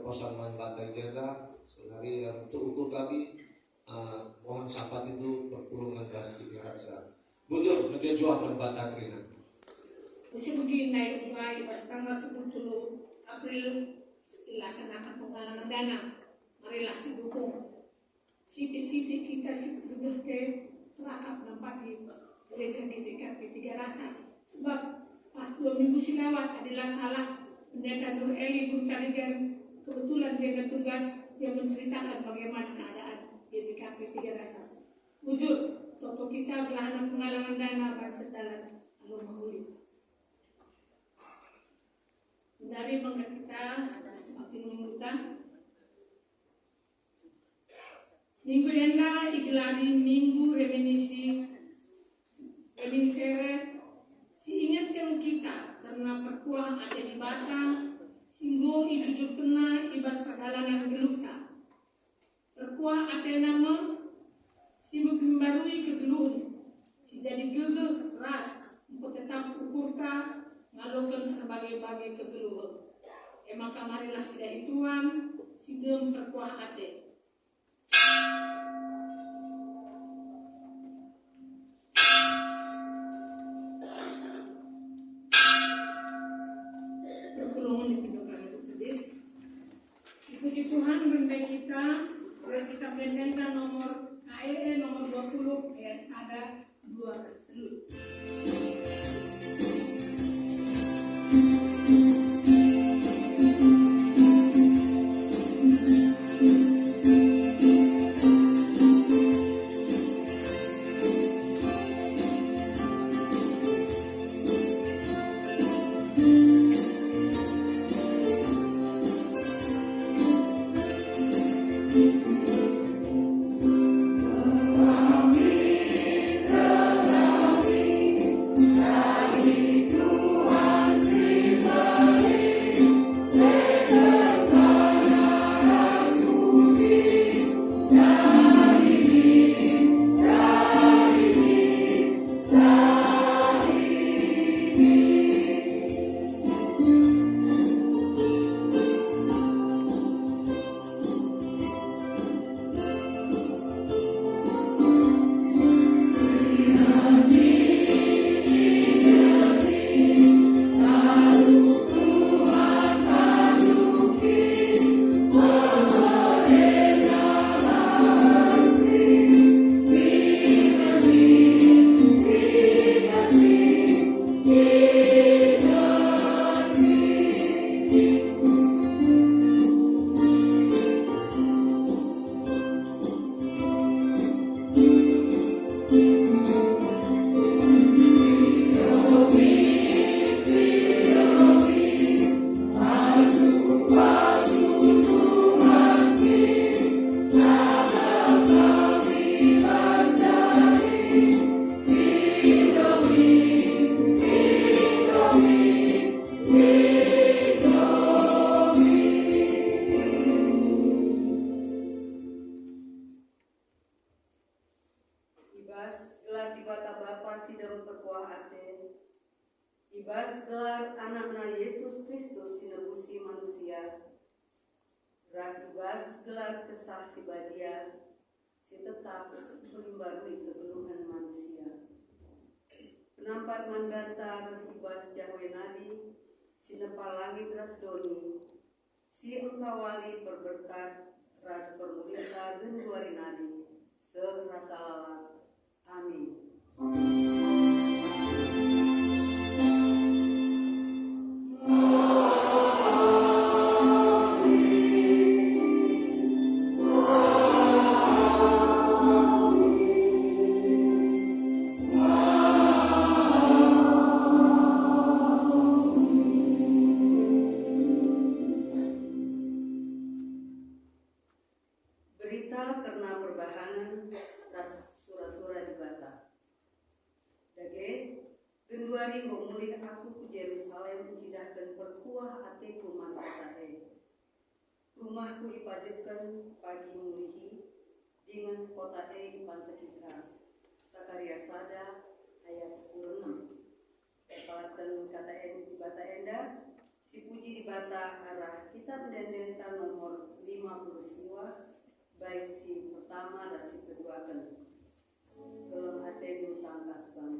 proposal Manbata Jeda sebenarnya untuk ukur tadi pohon sapat itu berpulungan gas di rasa bujur menjual Manbata Trina. Mesti begini naik pas tanggal 10 April dilaksanakan penggalangan dana. Marilah si dukung sitik-sitik kita si duduk ke terakap tempat di gereja GBKP 3 Rasa. Sebab pas 2 minggu silawat adalah salah pendeta Nur Eli Burkaligan. Kebetulan jaga tugas yang menceritakan bagaimana keadaan GBKP 3 Rasa. Wujud toko kita belahan penggalangan dana bangsa dalam Alumahuli. Dari bangga kita semakin mengutang. Minggu enda igelari minggu reminiscere si ingatkan kita karena perkuah ada di Batang. Singgo ijujur kena ibas kegalanan gelukta. Perkuah ate nama sibuk membarui kegeluhun. Si jadi gegeh ras untuk tetap ukurta ngalokan berbagai-bagai kegeluhun. Maka marilah sida ituan sigem perkuah ate. Puji Tuhan memberi kita mendengar nomor KRE nomor 20 ayat 1 2 Ibas gelar anakna Yesus Kristus sinebusi manusia. Ras ibas gelar kesah si badia si tetap melimbarui kegeluhan manusia. Penampat mandatar ibas jahwe nadi si nepal langit ras doni si engkawali berberkat ras permulita genduari nadi serasa lalat. Amin. berkuah ateku manusia. Rumahku ipajekan pagi mulihi dengan kota pantekika. Sakaria Sada ayat 10:6. Kepalaskan kata bata enda si puji di bata arah kitab dendenta nomor 50 siwa baik si pertama dan si kedua kan. Kelem atenu tangkas bang.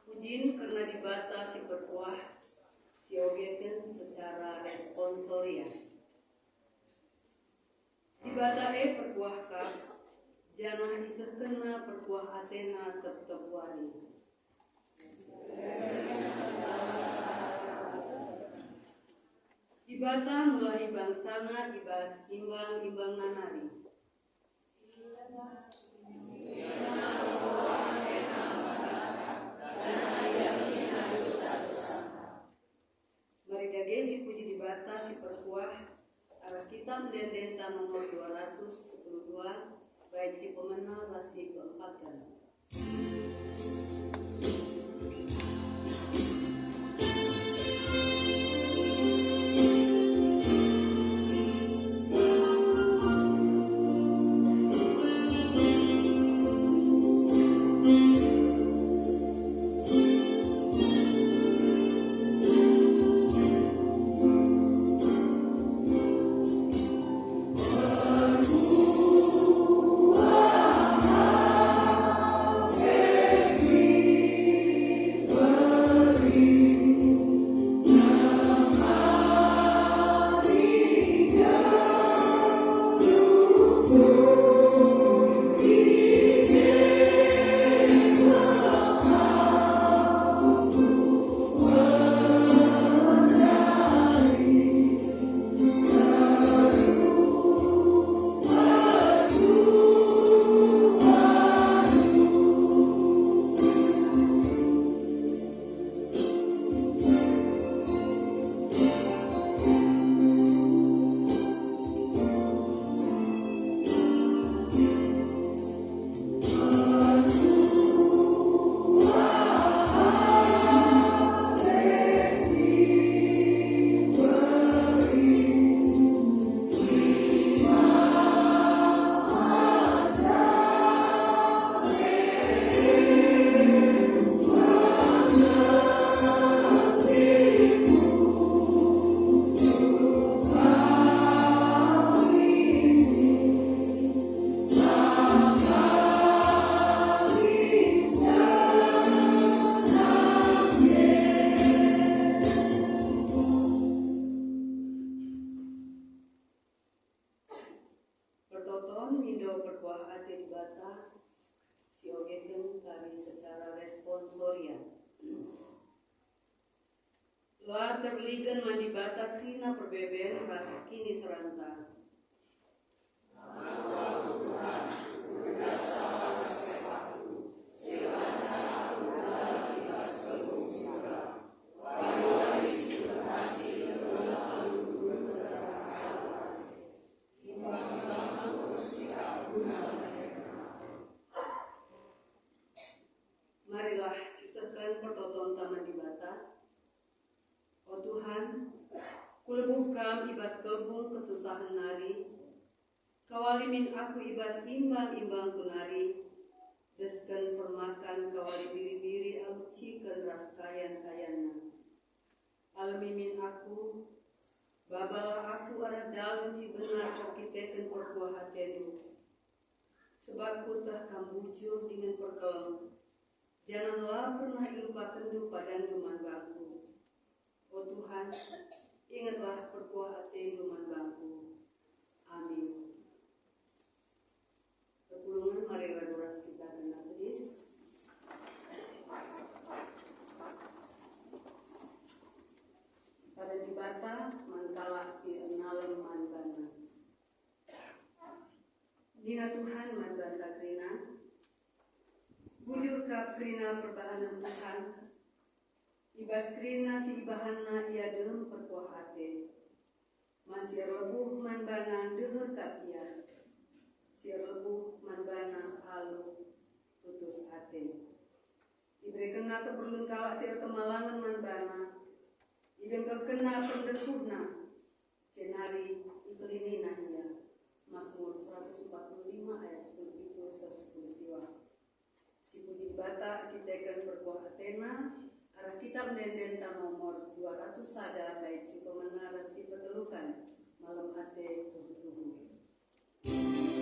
Pujiin karena dibatasi berkuah diobjekin secara responsoria. Dibata berkuah kah janah isah kena berkuah Athena tertepuani. Dibata mulai bangsana ibas imbang nanari. Si puji dibatasi perkuah arah kitab dendenta nomor 212 baik si pemenang dan si keempat kan. Oh jo perkuah ate di bata si ogeken kami secara responsorian. Lah terligan mandi bata kina perbeben ras kini seranta. Marilah sisakan pertoton taman di bata. Oh Tuhan, kulebuh kam ibas kelbung kesusahan nari. Kawalimin aku ibas imbang-imbang kunari. Desken permakan kawali biri-biri alucikan ras kayan-kayanna. Almimin aku, babalah aku arah daun si benar kokiteken perkuah hatenu. Sebab ku tah kambujur dengan perkelem. Janganlah pernah ilupakan du padan duman bangku. Oh Tuhan, ingatlah perkuah hati duman bangku. Amin. Perpulungan mari raduras kita kena pedis. Pada di bata mangkala si enalem manbana. Dina Tuhan manbanta krina. Bujur kap krina perbahanan Tuhan. Ibas krina si ibahanna ia dem perkuah ate. Man si lebuh manbana deher kap ia. Si lebuh manbana alu putus ate. Iberi kena keperluan kawak si kemalangan manbana. Idem kena penderhuna. Cenari ikelinina ia. Mazmur 145 ayat 10 itu 10 siwa. Si puji bata kita berkuah Athena arah kitab Mendenta nomor 200 sada bait si pemenara si petelukan malam ate tubuh-tubuh. Terima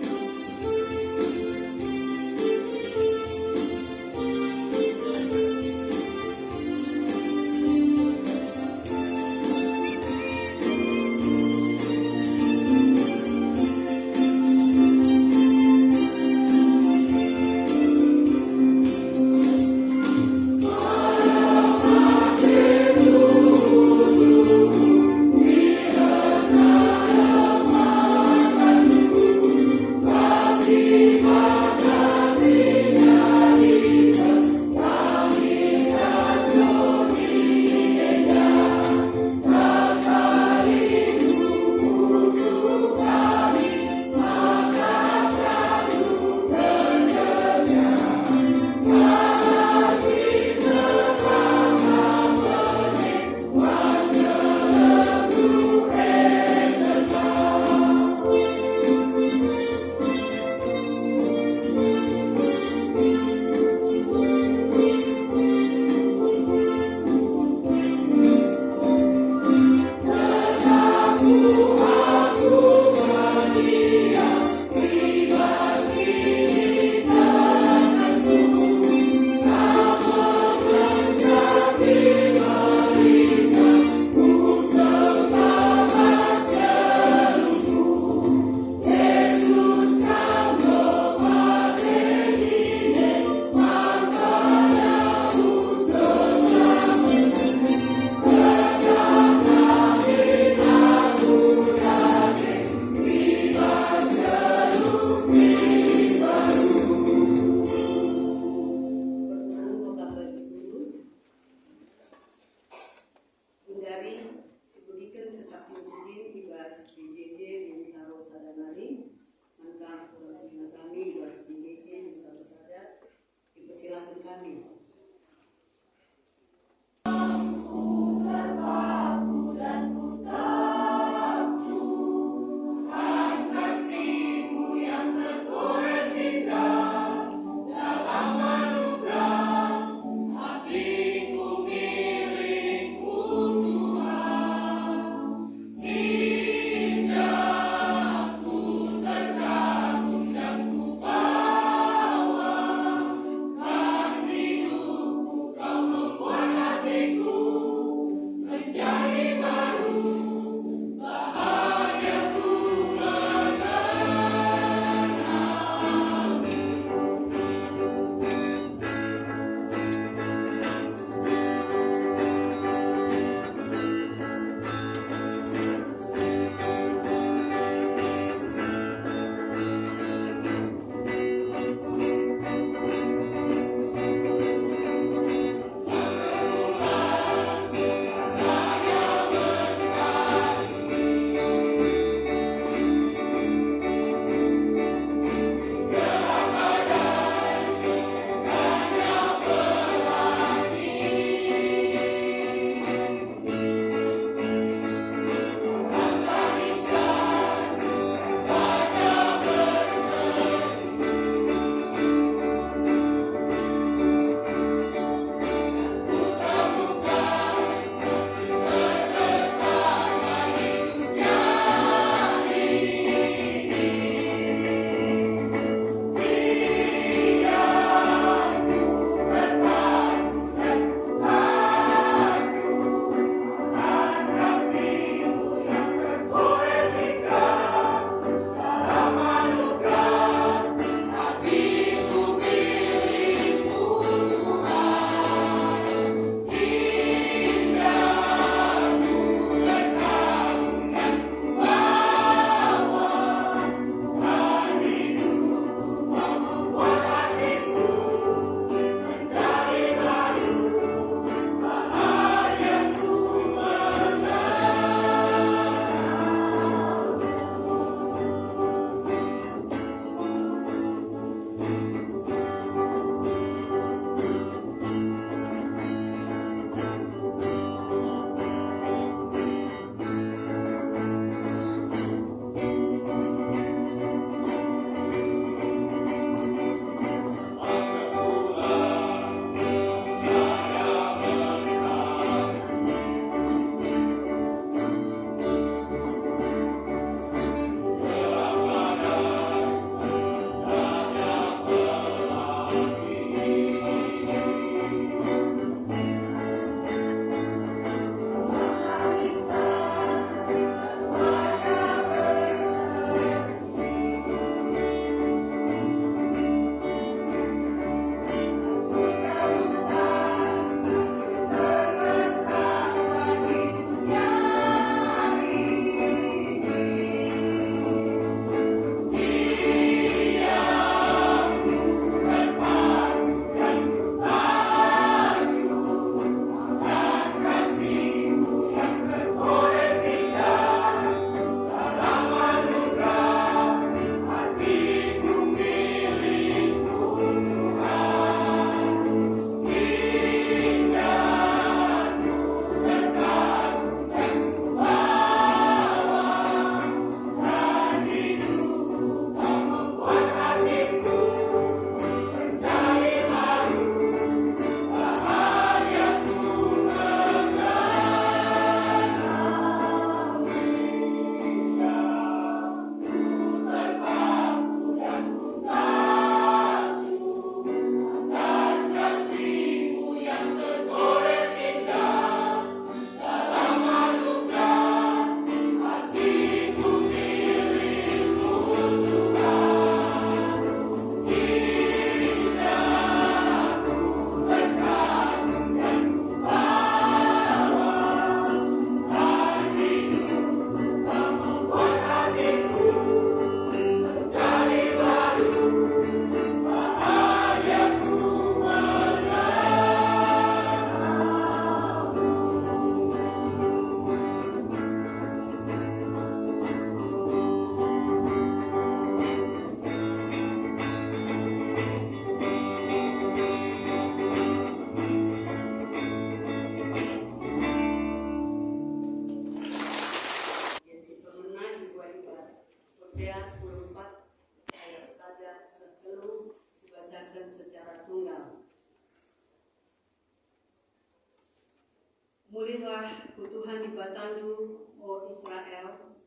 mulihlah kutuhan di batandu, o Israel,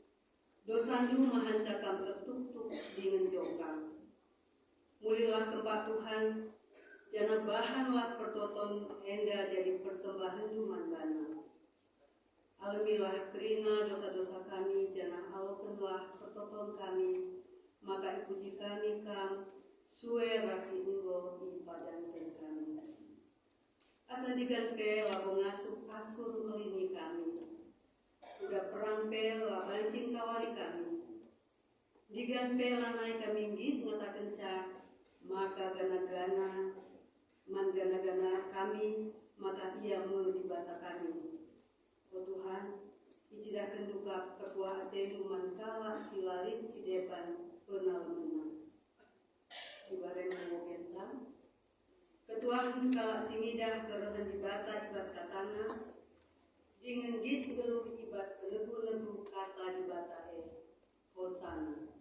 dosandu mahancakam tertutup dengan jongkang. Mulihlah tempat Tuhan, jana bahanlah pertoton enda jadi persembahan duman bana. Alamilah kerina dosa-dosa kami, jana alokenlah pertoton kami, maka ipuji kami kam, sue rasi enggo di padankan kami. Asa diganpe labo ngasup asun melini kami, udah perampe labancing kawali kami. Diganpe lanai kami git ngata kencak, maka gana-gana man gana-gana kami, maka ia dibata kami. O Tuhan, icidakan duka perbuah ate man kala silalit sidepan penal menang. Ibare mengogentang ketuahan kala singidah kerohan dibata ibas katana, dengan git geluh ibas penegu-negu kata dibata Hosana.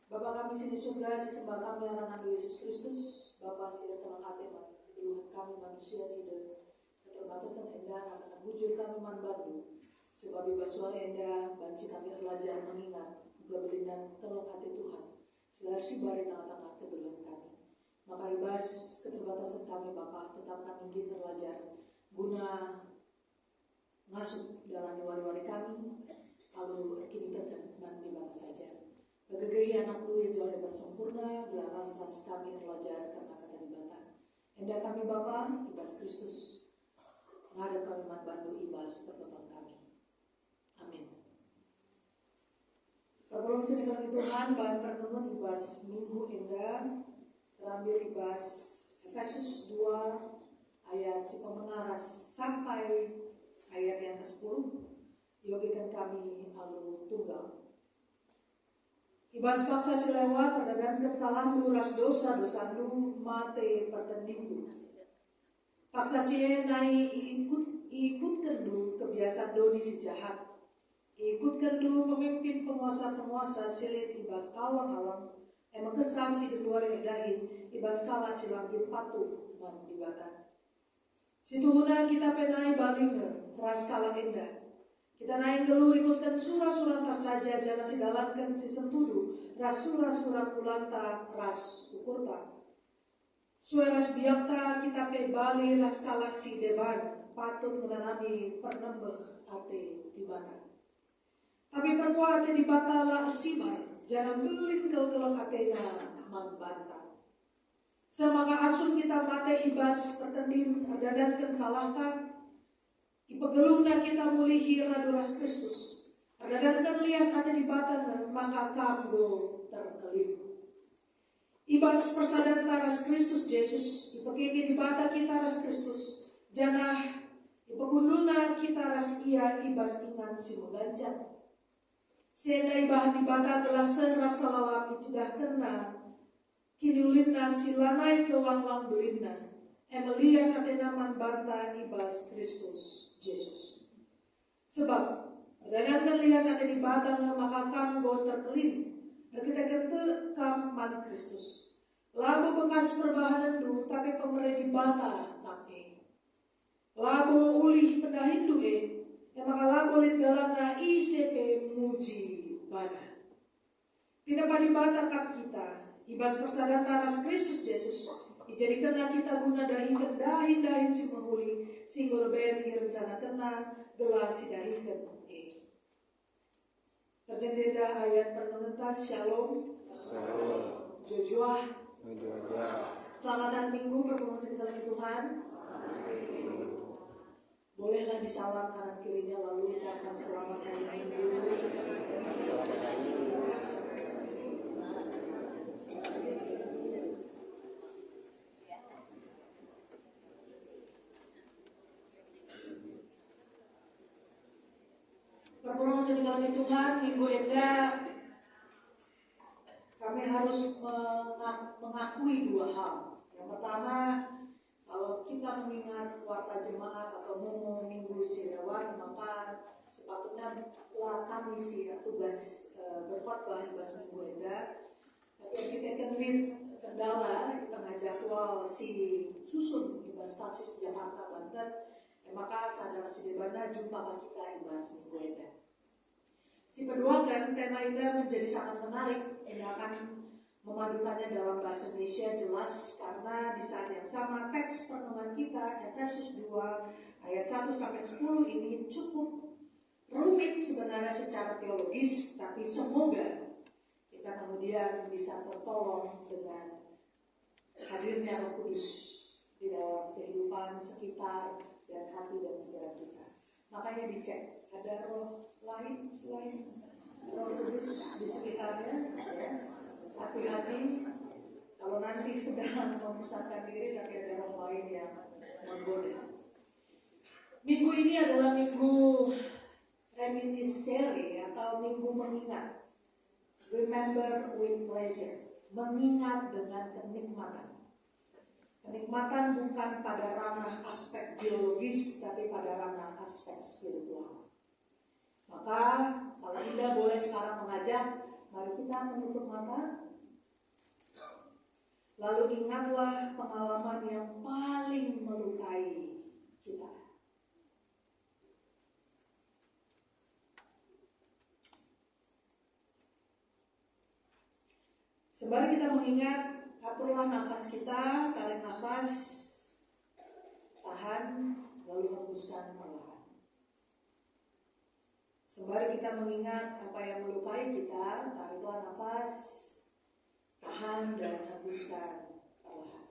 Bapa kami sini surga, sesembah kami anak Nabi Yesus Kristus, Bapa sila telah hatiman, keluhan kami manusia sida, keterbatasan endah akan bujur kami man bandu, sebab bebas suara endah, banci kami belajar mengingat, juga berlindang tolong hati Tuhan, sila bari tengah-tengah kegeluhan kami. Maka ibas keterbatasan kami Bapa, tetap kami ingin belajar, guna masuk dalam wali-wali kami, lalu kini tetap man di mana saja. Bagagai anakku yang jauh dan sempurna, bila ras-ras kami belajar karena kata dibata. Hendak kami Bapa, ibas Kristus, menghadap kami man bantu ibas pertonton kami. Amin. Pertolongan sedekah Tuhan, bahan pertemuan ibas minggu indah, terambil ibas Efesus 2 ayat si pemenaras sampai ayat yang ke-10. Yogikan kami alu tunggal. Ibas paksa silewa perdagan kesalahan ras dosa lu mate pertandingu. Paksa sie nai ikut kendu kebiasaan doni si jahat. Ikut kendu pemimpin penguasa silit ibas awang-awang. Emang kesal si kedua redahin ibas kala si langit patuh man dibatan. Situhuna kita penai balinge ras kala endah. Kita naik geluh ikutkan surah-surah tas saja, jangan sidalankan si sentudu, ras surah-surah kulanta ras ukurta. Sueras biakta kita pe bali ras kala si deban, patut menanami pernembeh ate di mana. Tapi perbuah ate di batala arsibar, jangan belin kelak atena membantah. Semaka asun kita mate ibas pertendin dadankan salahkan, ipegelungna kita mulihi raduras Kristus. Adadankan lias ada di batang maka kambo terkelip. Ibas persadan taras Kristus Yesus. Ipekeke di bata kita ras Kristus. Janah ipeguluna kita ras ia ibas iman si mengganjang. Senda ibah di bata telah seras salawam icidah kena. Kini ulina silanai kewang-wang belina. Emelia satenaman banta ibas Kristus Yesus. Sebab perdagangan lias ada di batang maka kambo terkelip. Kita kete kampan Kristus. Labu bekas perbahanan du tapi pemerintah di bata tapi. Labu ulih pendahindu yang maka labu lindalana ICP muji bana. Tidak pada bata kap kita. Ibas persadan taras Kristus Yesus. Dijadikanlah kita guna dahin si menghuli singgol beri rencana kena gelas si dahikan terjadi ayat permentas shalom Jojoah selamat minggu pertemuan sekitar Tuhan. Bolehlah disalam kanan kirinya lalu ucapkan selamat hari Minggu. kasih dikasih Tuhan, Minggu Indah kami harus mengakui dua hal. Yang pertama, kalau kita mengingat warta jemaat atau minggu sirawan, maka sepatutnya kami tugas berkhotbah tugas Minggu Indah. Tapi kita kendala di tengah jadwal si susun Ibas Tasis Jakarta Banten, maka saudara Sidebana jumpa kita Ibas Minggu Indah. Si kedua kan tema Indah menjadi sangat menarik. Indah akan memadukannya dalam bahasa Indonesia jelas karena di saat yang sama teks pertemuan kita Efesus 2 ayat 1 sampai 10 ini cukup rumit sebenarnya secara teologis, tapi semoga kita kemudian bisa tertolong dengan hadirnya Roh Kudus di dalam kehidupan sekitar dan hati dan pikiran kita. Makanya dicek, ada roh lain selain Roh Kudus di sekitarnya, ya. Hati-hati kalau nanti sedang memusatkan diri tapi ada roh lain yang menggoda. Minggu ini adalah minggu reminiscere atau minggu mengingat. Remember with pleasure, mengingat dengan kenikmatan. Kenikmatan bukan pada ranah aspek biologis, tapi pada ranah aspek spiritual. Maka kalau Indah boleh sekarang mengajak, mari kita menutup mata. Lalu ingatlah pengalaman yang paling melukai kita. Sembari kita mengingat, aturlah nafas kita, tarik nafas, tahan, lalu hembuskan perlahan. Sembari kita mengingat apa yang melukai kita, tariklah nafas, tahan dan hembuskan perlahan.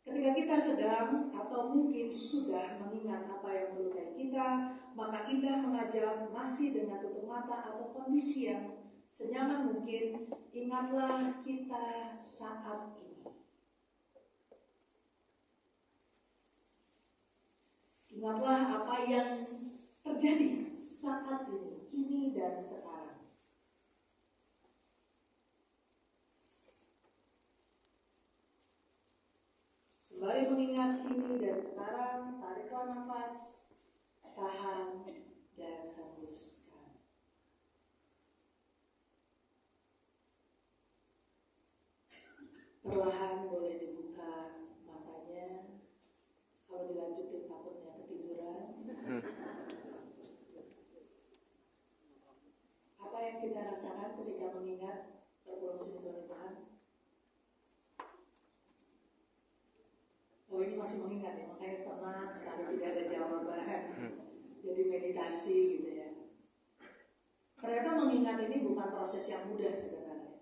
Ketika kita sedang atau mungkin sudah mengingat apa yang melukai kita, maka Indah mengajak masih dengan tutup mata atau kondisi yang senyaman mungkin, ingatlah kita saat ini. Ingatlah apa yang terjadi saat ini, kini dan sekarang. Sembari mengingat kini dan sekarang, tariklah nafas, tahan, dan hembuskan. Perlahan boleh dibuka matanya. Kalau dilanjutin takutnya ketiduran. Apa yang kita rasakan ketika mengingat perpuluhan Tuhan? Oh, ini masih mengingat ya, makanya tenang sekali, tidak ada jawaban. Jadi meditasi gitu ya. Ternyata mengingat ini bukan proses yang mudah sebenarnya.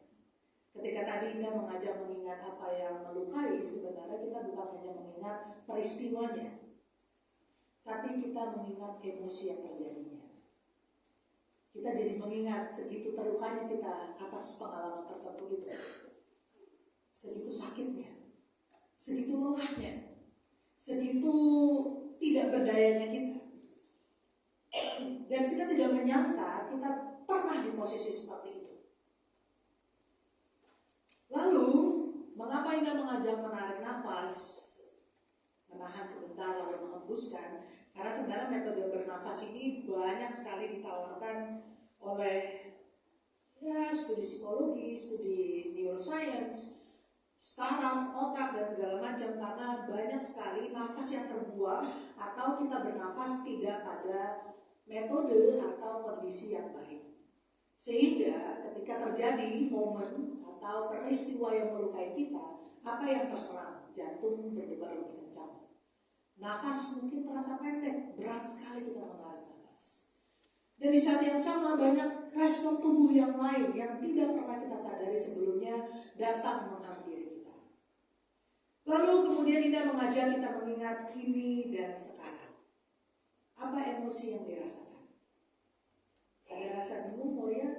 Ketika tadi Indah mengajak mengingat apa yang melukai, sebenarnya kita bukan hanya mengingat peristiwanya, tapi kita mengingat emosi yang terjadinya. Kita jadi mengingat segitu terlukanya kita atas pengalaman tertentu itu, segitu sakitnya, segitu lelahnya, segitu tidak berdayanya kita. Dan kita tidak menyangka kita pernah di posisi seperti itu. Lalu, mengapa Indah mengajak menarik nafas, menahan sebentar lalu menghembuskan? Karena sebenarnya metode bernafas ini banyak sekali ditawarkan oleh studi psikologi, studi neuroscience, saraf, otak, dan segala macam. Karena banyak sekali nafas yang terbuang atau kita bernafas tidak pada metode atau kondisi yang baik. Sehingga ketika terjadi momen atau peristiwa yang melukai kita, apa yang terserang? Jantung berdebar lebih kencang. Nafas mungkin terasa pendek, berat sekali kita menarik nafas. Dan di saat yang sama banyak respon tubuh yang lain yang tidak pernah kita sadari sebelumnya datang menghampiri kita. Lalu kemudian Indah mengajak kita mengingat kini dan sekarang. Apa emosi yang dirasakan? Ada rasa bingung, ya?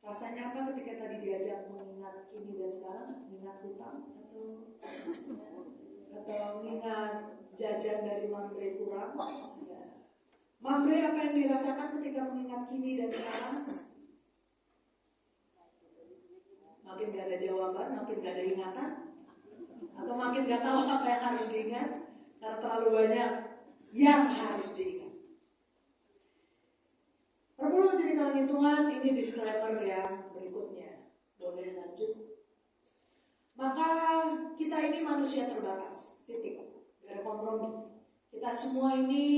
Rasanya apa ketika tadi diajak mengingat kini dan sekarang? Mengingat hutang atau mengingat jajan dari Mambre kurang? Ya. Mamre, apa yang dirasakan ketika mengingat kini dan sekarang? Makin gak ada jawaban, makin gak ada ingatan, atau makin gak tahu apa yang harus diingat karena terlalu banyak yang harus diingat. Perlu masih dikalangin Tuhan, ini disclaimer yang berikutnya. Boleh lanjut? Maka kita ini manusia terbatas, titik. Gak ada kompromi. Kita semua ini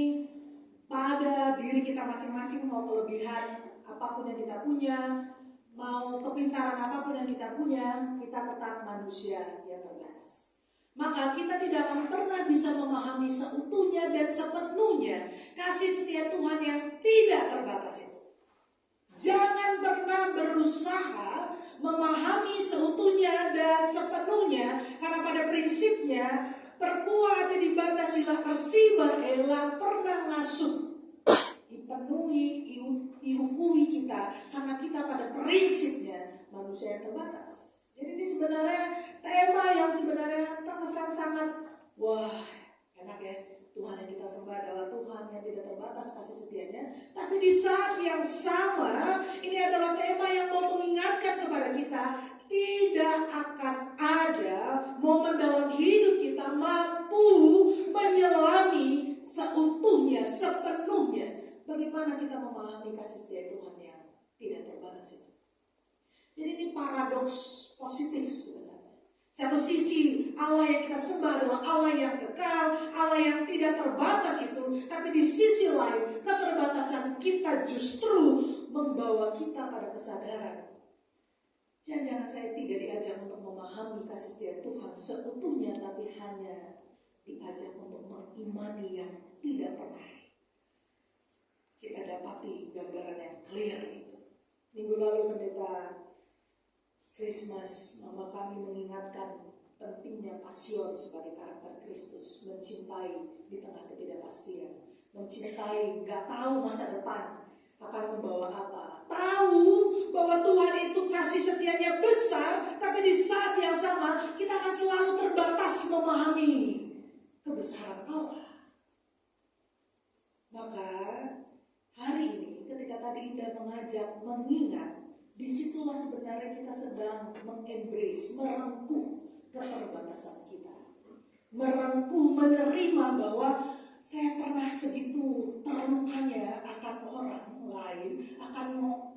pada diri kita masing-masing, mau kelebihan apapun yang kita punya, mau kepintaran apapun yang kita punya, kita tetap manusia yang terbatas. Maka kita tidak akan pernah bisa memahami seutuhnya dan sepenuhnya kasih setia Tuhan yang tidak terbatas itu. Jangan pernah berusaha memahami seutuhnya dan sepenuhnya, karena pada prinsipnya perkuat dibatasilah persibar elah pernah masuk dipenuhi, dihukuhi kita, karena kita pada prinsipnya manusia yang terbatas. Jadi ini sebenarnya tema yang sebenarnya terkesan sangat wah enak ya, Tuhan yang kita sembah adalah Tuhan yang tidak terbatas kasih setianya. Tapi di saat yang sama ini adalah tema yang mau mengingatkan kepada kita, tidak akan ada momen dalam hidup kita mampu menyelami seutuhnya, sepenuhnya bagaimana kita memahami kasih setia Tuhan yang tidak terbatas itu. Jadi ini paradoks positif sebenarnya. Satu sisi Allah yang kita sembah adalah Allah yang kekal, Allah yang tidak terbatas itu, tapi di sisi lain keterbatasan kita justru membawa kita pada kesadaran. Jangan-jangan saya tidak diajak untuk memahami kasih setia Tuhan seutuhnya, tapi hanya diajak untuk mengimani yang tidak pernah kita dapati gambaran yang clear itu. Minggu lalu pendeta Christmas, mama kami mengingatkan pentingnya pasion sebagai karakter Kristus, mencintai di tengah ketidakpastian, mencintai nggak tahu masa depan akan membawa apa, tahu bahwa Tuhan itu kasih setianya besar, tapi di saat yang sama kita akan selalu terbatas memahami kebesaran Allah. Maka hari ini ketika tadi Ida mengajak mengingat, disitulah sebenarnya kita sedang mengembrace, merengkuh keterbatasan kita, merengkuh, menerima bahwa saya pernah segitu terlukanya akan orang lain, akan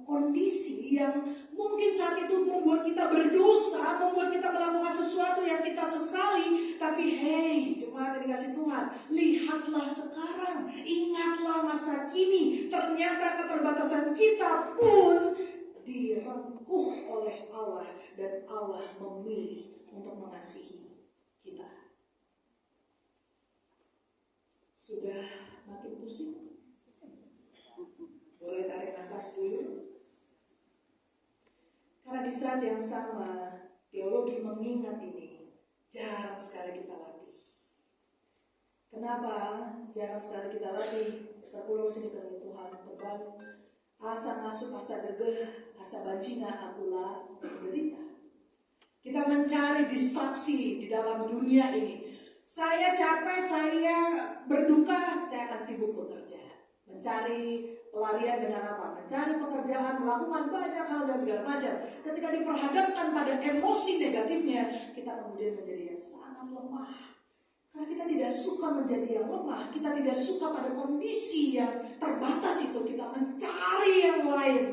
kondisi yang mungkin saat itu membuat kita berdosa, membuat kita melakukan sesuatu yang kita sesali. Tapi hey, jemaat yang dikasih Tuhan, lihatlah sekarang, ingatlah masa kini. Ternyata keterbatasan kita pun direngkuh oleh Allah, dan Allah memilih untuk mengasihi kita. Sudah makin pusing? Boleh tarik nafas dulu. Karena di saat yang sama, teologi mengingat ini jarang sekali kita latih. Kenapa jarang sekali kita latih? Terpulang sini ke Tuhan beban. Asa ngasuh, asa gegeh, asa bajina akulah menderita. Kita mencari distraksi di dalam dunia ini. Saya capek, saya berduka, saya akan sibuk bekerja. Mencari pelarian dengan apa? Mencari pekerjaan, melakukan banyak hal dan segala macam. Ketika diperhadapkan pada emosi negatifnya, kita kemudian menjadi yang sangat lemah. Karena kita tidak suka menjadi yang lemah, kita tidak suka pada kondisi yang terbatas itu. Kita mencari yang lain.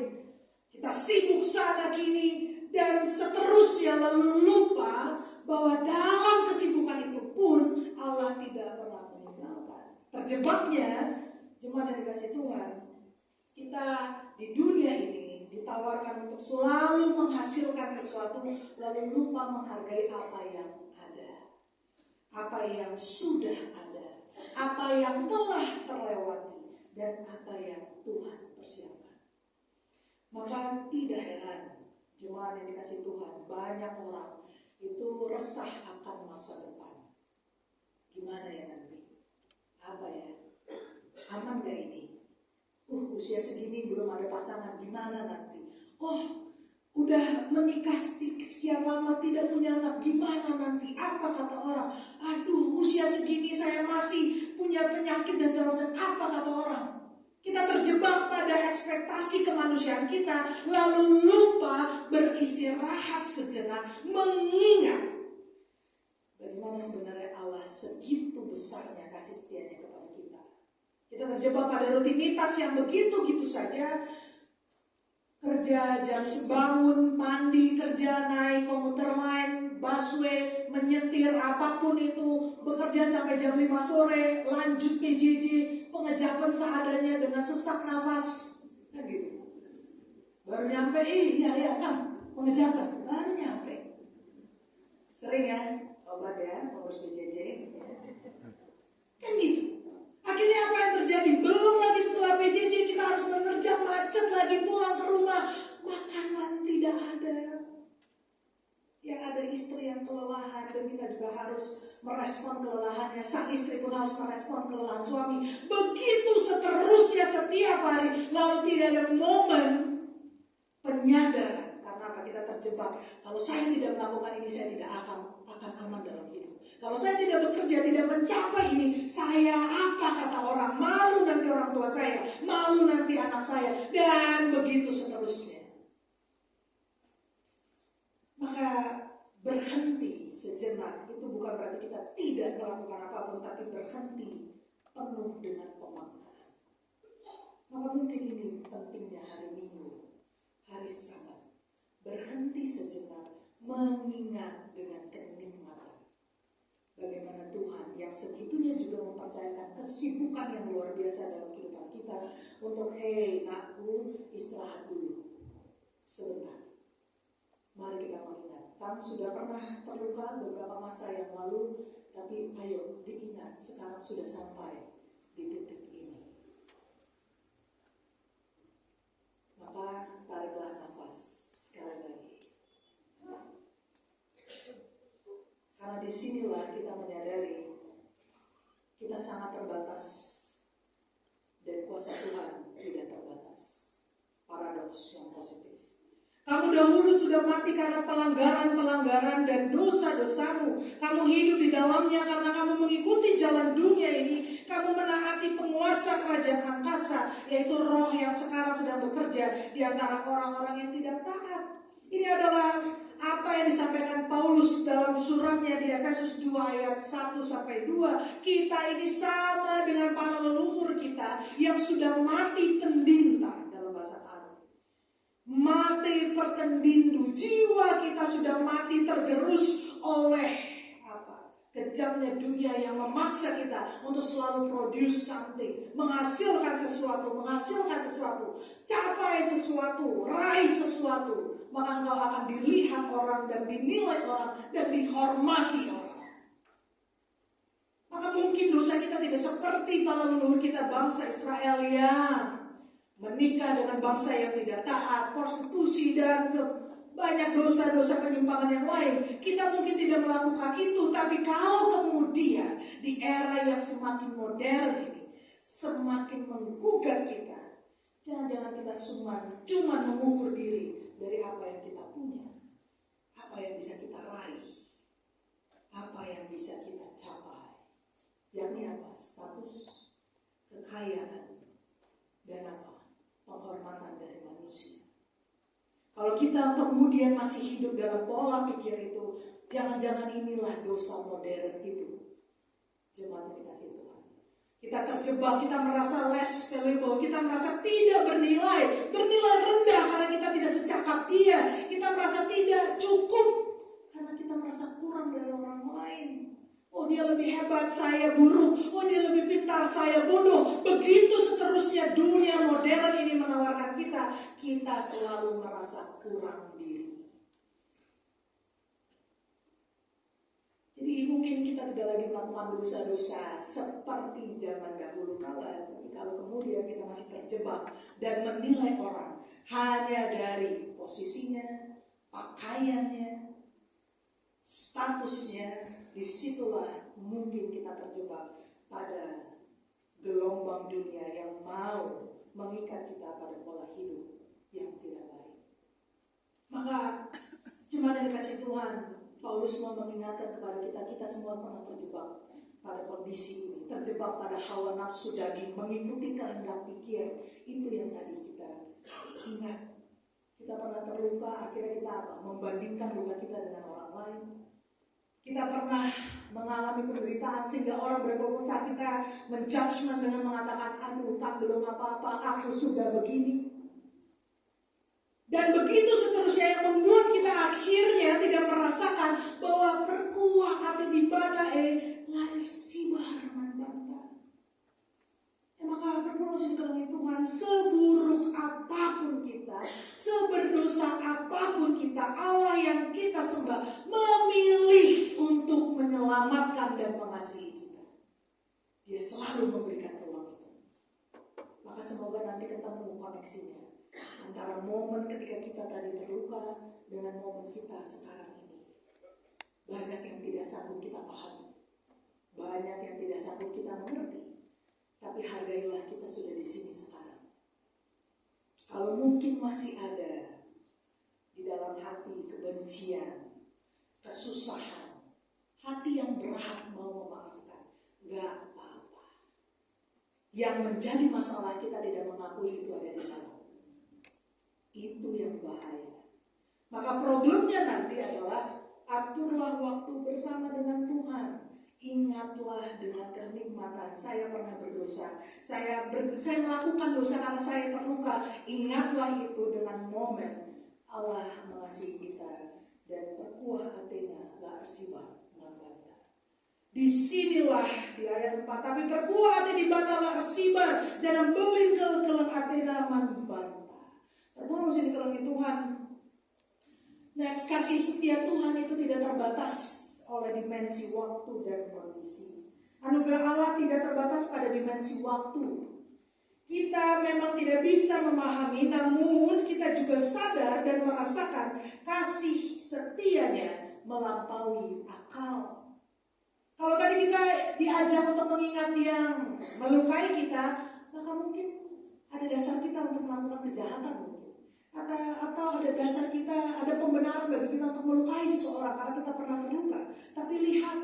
Kita sibuk sana kini dan seterusnya, lalu lupa bahwa dalam kesibukan itu pun Allah tidak pernah meninggalkan. Terjebaknya, jemaat yang dikasih Tuhan, kita di dunia ini ditawarkan untuk selalu menghasilkan sesuatu, lalu lupa menghargai apa yang ada, apa yang sudah ada, apa yang telah terlewati, dan apa yang Tuhan persiapkan. Maka tidak heran, jemaat yang dikasih Tuhan, banyak orang itu resah akan masa depan. Gimana ya nanti? Apa ya? Aman gak ini? Usia segini belum ada pasangan, gimana nanti? Udah menikah sekian lama tidak punya anak, gimana nanti? Apa kata orang? Aduh, usia segini saya masih punya penyakit dan segala macam, apa kata orang? Kita terjebak pada ekspektasi kemanusiaan kita, lalu lupa beristirahat sejenak, mengingat bagaimana sebenarnya Allah segitu besarnya kasih setianya kepada kita. Kita terjebak pada rutinitas yang begitu-gitu saja. Kerja, jam bangun, mandi, kerja, naik komuter lain, busway, menyetir, apapun itu, bekerja sampai jam 5 sore, lanjut PJJ, pengejapan seadanya dengan sesak nafas, kan gitu. Baru nyampe, iya kan, pengejapan, baru nyampe. Sering ya, obat ya, pengurus PJJ, kan gitu. Akhirnya apa yang terjadi? Belum lagi setelah PJJ kita harus menerjang macet lagi pulang ke rumah. Makanan tidak ada. Yang ada istri yang kelelahan dan kita juga harus merespon kelelahannya. Sang istri pun harus merespon kelelahan suami. Begitu seterusnya setiap hari. Lalu tidak ada momen penyadaran. Karena apa? Kita terjebak. Kalau saya tidak melakukan ini, saya tidak akan aman dalam hidup. Kalau saya tidak bekerja, tidak mencapai ini, saya apa kata orang? Malu nanti orang tua saya, malu nanti anak saya, dan begitu seterusnya. Maka berhenti sejenak itu bukan berarti kita tidak melakukan apapun, tapi berhenti penuh dengan pemaknaan. Maka mungkin ini pentingnya hari Minggu, hari Sabat. Berhenti sejenak, mengingat dengan kenikmatan bagaimana Tuhan yang segitunya juga mempercayakan kesibukan yang luar biasa dalam kehidupan kita untuk nakku istirahat dulu sebentar. Mari kita mengingat, kamu sudah pernah terluka beberapa masa yang lalu, tapi ayo diingat sekarang sudah sampai di titik ini. Maka tariklah nafas sekali lagi. Karena disinilah kita menyadari kita sangat terbatas dan kuasa Tuhan tidak terbatas. Paradoks yang positif. Kamu dahulu sudah mati karena pelanggaran-pelanggaran dan dosa-dosamu. Kamu hidup di dalamnya karena kamu mengikuti jalan dunia ini. Kamu menaati penguasa kerajaan angkasa, yaitu roh yang sekarang sedang bekerja di antara orang-orang yang tidak taat. Ini adalah apa yang disampaikan Paulus dalam suratnya di Efesus 2 ayat 1-2. Kita ini sama dengan para leluhur kita yang sudah mati tendinta dalam bahasa Arab. Mati pertendindu, jiwa kita sudah mati tergerus oleh kejamnya dunia yang memaksa kita untuk selalu produce something, menghasilkan sesuatu, capai sesuatu, raih sesuatu. Maka engkau akan dilihat orang dan dinilai orang dan dihormati orang. Maka mungkin dosa kita tidak seperti para leluhur kita bangsa Israel yang menikah dengan bangsa yang tidak taat, prostitusi dan banyak dosa-dosa penyimpangan yang lain. Kita mungkin tidak melakukan itu, tapi kalau kemudian di era yang semakin modern ini semakin menggugat kita, jangan-jangan kita cuma mengukur diri dari apa yang kita punya, apa yang bisa kita raih, apa yang bisa kita capai, yakni apa? Status, kekayaan, dan penghormatan dari manusia. Kalau kita kemudian masih hidup dalam pola pikir itu, jangan-jangan inilah dosa modern itu. Jemaat yang dikasihi Tuhan. Kita terjebak, kita merasa less valuable, kita merasa tidak bernilai rendah karena kita tidak secakap dia. Kita merasa tidak cukup karena kita merasa kurang dari orang lain. Oh, dia lebih hebat, saya buruk. Oh, dia lebih pintar, saya bodoh. Begitu seterusnya dunia modern ini menawarkan kita selalu merasa kurang diri. Jadi mungkin kita tidak lagi melakukan dosa-dosa seperti zaman dahulu kala. Tapi kalau kemudian kita masih terjebak dan menilai orang hanya dari posisinya, pakaiannya, statusnya, disitulah mungkin kita terjebak pada gelombang dunia yang mau mengikat kita pada pola hidup yang tidak baik. Maka jemaat yang dikasihi Tuhan, Paulus mau mengingatkan kepada kita semua pernah terjebak pada kondisi ini, terjebak pada hawa nafsu daging, mengikuti kehendak pikir. Itu yang tadi kita ingat. Kita pernah terluka, akhirnya kita apa? Membandingkan luka kita dengan orang lain. Kita pernah mengalami penderitaan sehingga orang berkosa kita menjudgment dengan mengatakan, aduh tak belum apa-apa, aku sudah begini. Dan begitu seterusnya yang membuat kita akhirnya tidak merasakan bahwa perkuah hati di badae lahir sibar manbanta. Maka berproses di dalam Tuhan, seburuk apapun kita, seberdosa apapun kita, Allah yang kita sembah memilih untuk menyelamatkan dan mengasihi kita. Dia selalu memberikan peluang itu. Maka semoga nanti ketemu koneksinya antara momen ketika kita tadi terluka dengan momen kita sekarang ini. Banyak yang tidak sanggup kita pahami, banyak yang tidak sanggup kita mengerti. Tapi hargailah kita sudah di sini sekarang. Kalau mungkin masih ada di dalam hati kebencian, kesusahan, hati yang berat mau memaafkan, gak apa-apa. Yang menjadi masalah kita tidak mengakui itu ada di dalam. Itu yang bahaya. Maka problemnya nanti adalah aturlah waktu bersama dengan Tuhan. Ingatlah dengan kenikmatan, saya pernah berdosa, saya melakukan dosa karena saya terluka. Ingatlah itu dengan momen Allah mengasihi kita dan perkuah hatinya la arsiba manbanta. Disinilah di ayat 4, tapi perkuah hati di banta la arsiba, jangan belin kelang hatinya manbanta. Terpulang di dalam Tuhan. Next, kasih setia Tuhan itu tidak terbatas oleh dimensi waktu dan kondisi. Anugerah Allah tidak terbatas pada dimensi waktu. Kita memang tidak bisa memahami, namun kita juga sadar dan merasakan kasih setianya melampaui akal. Kalau tadi kita diajak untuk mengingat yang melukai kita, maka mungkin ada dasar kita untuk melakukan kejahatan mungkin. Atau ada dasar kita, ada pembenaran bagi kita untuk melukai seseorang karena kita pernah terluka. Tapi lihat,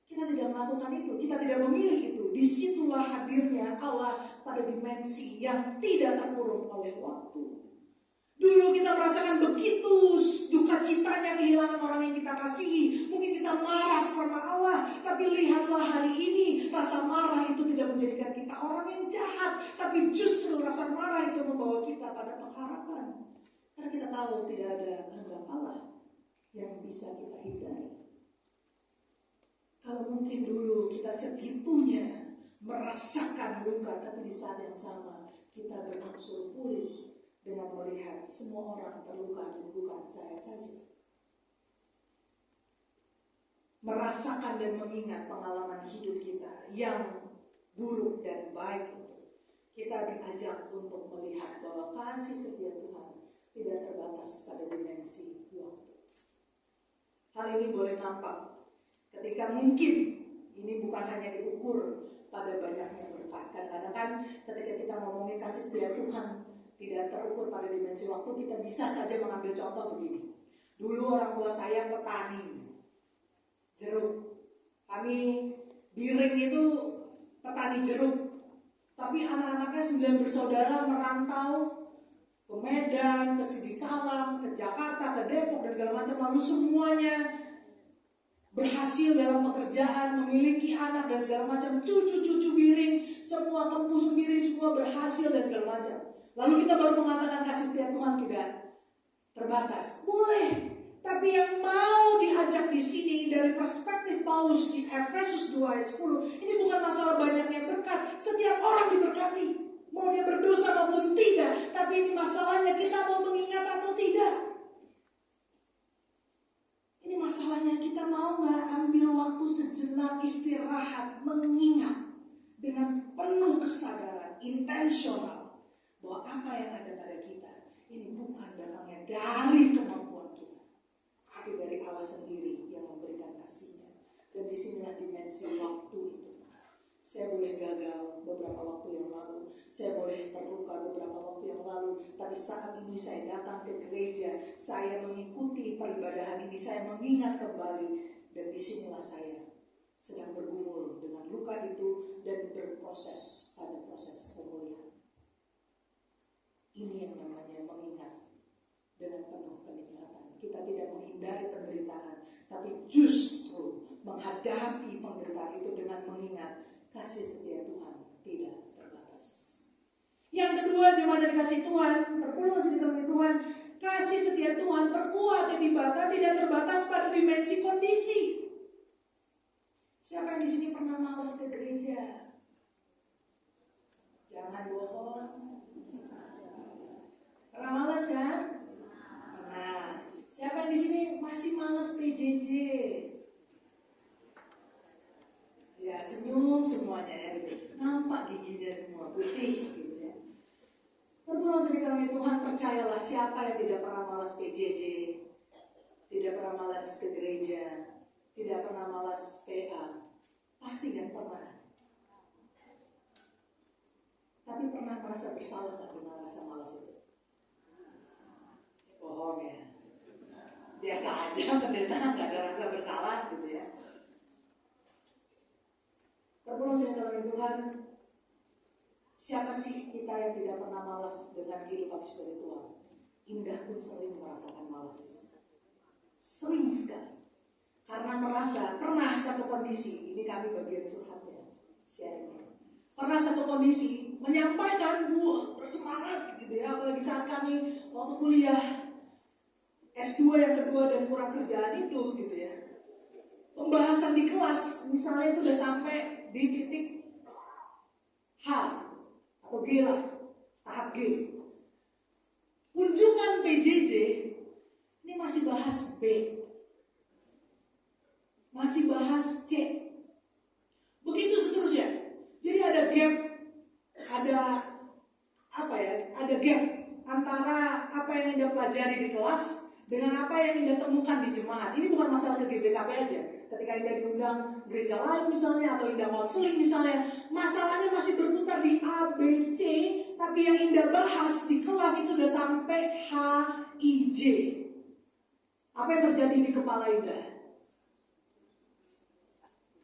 kita tidak melakukan itu, kita tidak memilih itu. Disitulah hadirnya Allah pada dimensi yang tidak terkurung oleh waktu. Dulu kita merasakan begitu duka citanya kehilangan orang yang kita kasihi. Mungkin kita marah sama Allah, tapi lihatlah hari ini rasa marah itu tidak menjadikan kita orang yang jahat, tapi justru rasa marah itu membawa kita pada pengharapan. Karena kita tahu tidak ada kehendak Allah yang bisa kita hindari. Kalau mungkin dulu kita segitunya merasakan luka, tapi di saat yang sama kita berangsur pulih dengan melihat semua orang terluka dan bukan saya saja. Merasakan dan mengingat pengalaman hidup kita yang buruk dan baik itu, kita diajak untuk melihat bahwa kasih setia Tuhan tidak terbatas pada dimensi waktu. Hal ini boleh nampak ketika mungkin ini bukan hanya diukur pada banyaknya berkat. Kadang-kadang kan ketika kita ngomongin kasih setia Tuhan tidak terukur pada dimensi waktu, kita bisa saja mengambil contoh begini. Dulu orang tua saya petani jeruk. Kami Biring itu petani jeruk. Tapi anak-anaknya 9 bersaudara merantau ke Medan, ke Sidikalang, ke Jakarta, ke Depok, dan segala macam. Lalu semuanya berhasil dalam pekerjaan, memiliki anak dan segala macam. Cucu-cucu Biring, semua tempuh sendiri, semua berhasil dan segala macam. Lalu kita baru mengatakan kasih setia Tuhan tidak terbatas. Boleh. Tapi yang mau diajak di sini dari perspektif Paulus di Efesus 2 ayat 10, ini bukan masalah banyaknya berkat. Setiap orang diberkati, mau dia berdosa maupun tidak. Tapi ini masalahnya kita mau mengingat atau tidak. Ini masalahnya kita mau gak ambil waktu sejenak istirahat, mengingat dengan penuh kesadaran, intensional, bahwa apa yang ada pada kita ini bukan datangnya dari kemampuan kita, tapi dari Allah sendiri yang memberikan kasih-Nya. Dan disinilah dimensi waktu itu. Saya boleh gagal beberapa waktu yang lalu, saya boleh terluka beberapa waktu yang lalu, tapi saat ini saya datang ke gereja, saya mengikuti peribadahan ini, saya mengingat kembali, dan disinilah saya sedang bergumul dengan luka itu dan berproses pada proses pemulihan. Ini yang namanya mengingat dengan penuh kenikmatan. Kita tidak menghindari penderitaan, tapi justru menghadapi penderitaan itu dengan mengingat kasih setia Tuhan tidak terbatas. Yang kedua, jemaat dari kasih Tuhan, perpuluh kasih Tuhan, kasih setia Tuhan perkuat yang dibakar tidak terbatas pada dimensi kondisi. Siapa yang di sini pernah malas ke gereja? Jangan bohong. Pernah malas kan? Nah, siapa yang di sini masih malas PJJ? Ya, senyum semuanya ya, gitu. Nampak giginya semua putih gitu ya. Perpuluh kasih Tuhan, percayalah siapa yang tidak pernah malas PJJ, tidak pernah malas ke gereja, tidak pernah malas PA. Pasti kan pernah. Tapi pernah merasa bersalah nggak dengan rasa malas itu? Bohong ya. Biasa aja pendeta nggak ada rasa bersalah gitu ya. Perpuluh kasih Tuhan, siapa sih kita yang tidak pernah malas dengan kehidupan spiritual? Indah pun sering merasakan malas. Sering sekali. Karena merasa pernah satu kondisi, ini kami bagian curhatnya, sharingnya. Pernah satu kondisi menyampaikan bersemangat gitu ya, apalagi saat kami waktu kuliah S2 yang kedua dan kurang kerjaan itu gitu ya. Pembahasan di kelas misalnya itu udah sampai di titik H atau G lah, tahap G. Kunjungan PJJ ini masih bahas B, masih bahas C, begitu seterusnya. Jadi ada gap, ada gap antara apa yang Anda pelajari di kelas dengan apa yang Anda temukan di jemaat. Ini bukan masalah ke GBKP aja. Ketika Anda diundang gereja lain misalnya, atau Anda konseling misalnya, masalahnya masih berputar di A, B, C, tapi yang Anda bahas di kelas itu udah sampai H, I, J. Apa yang terjadi di kepala Anda?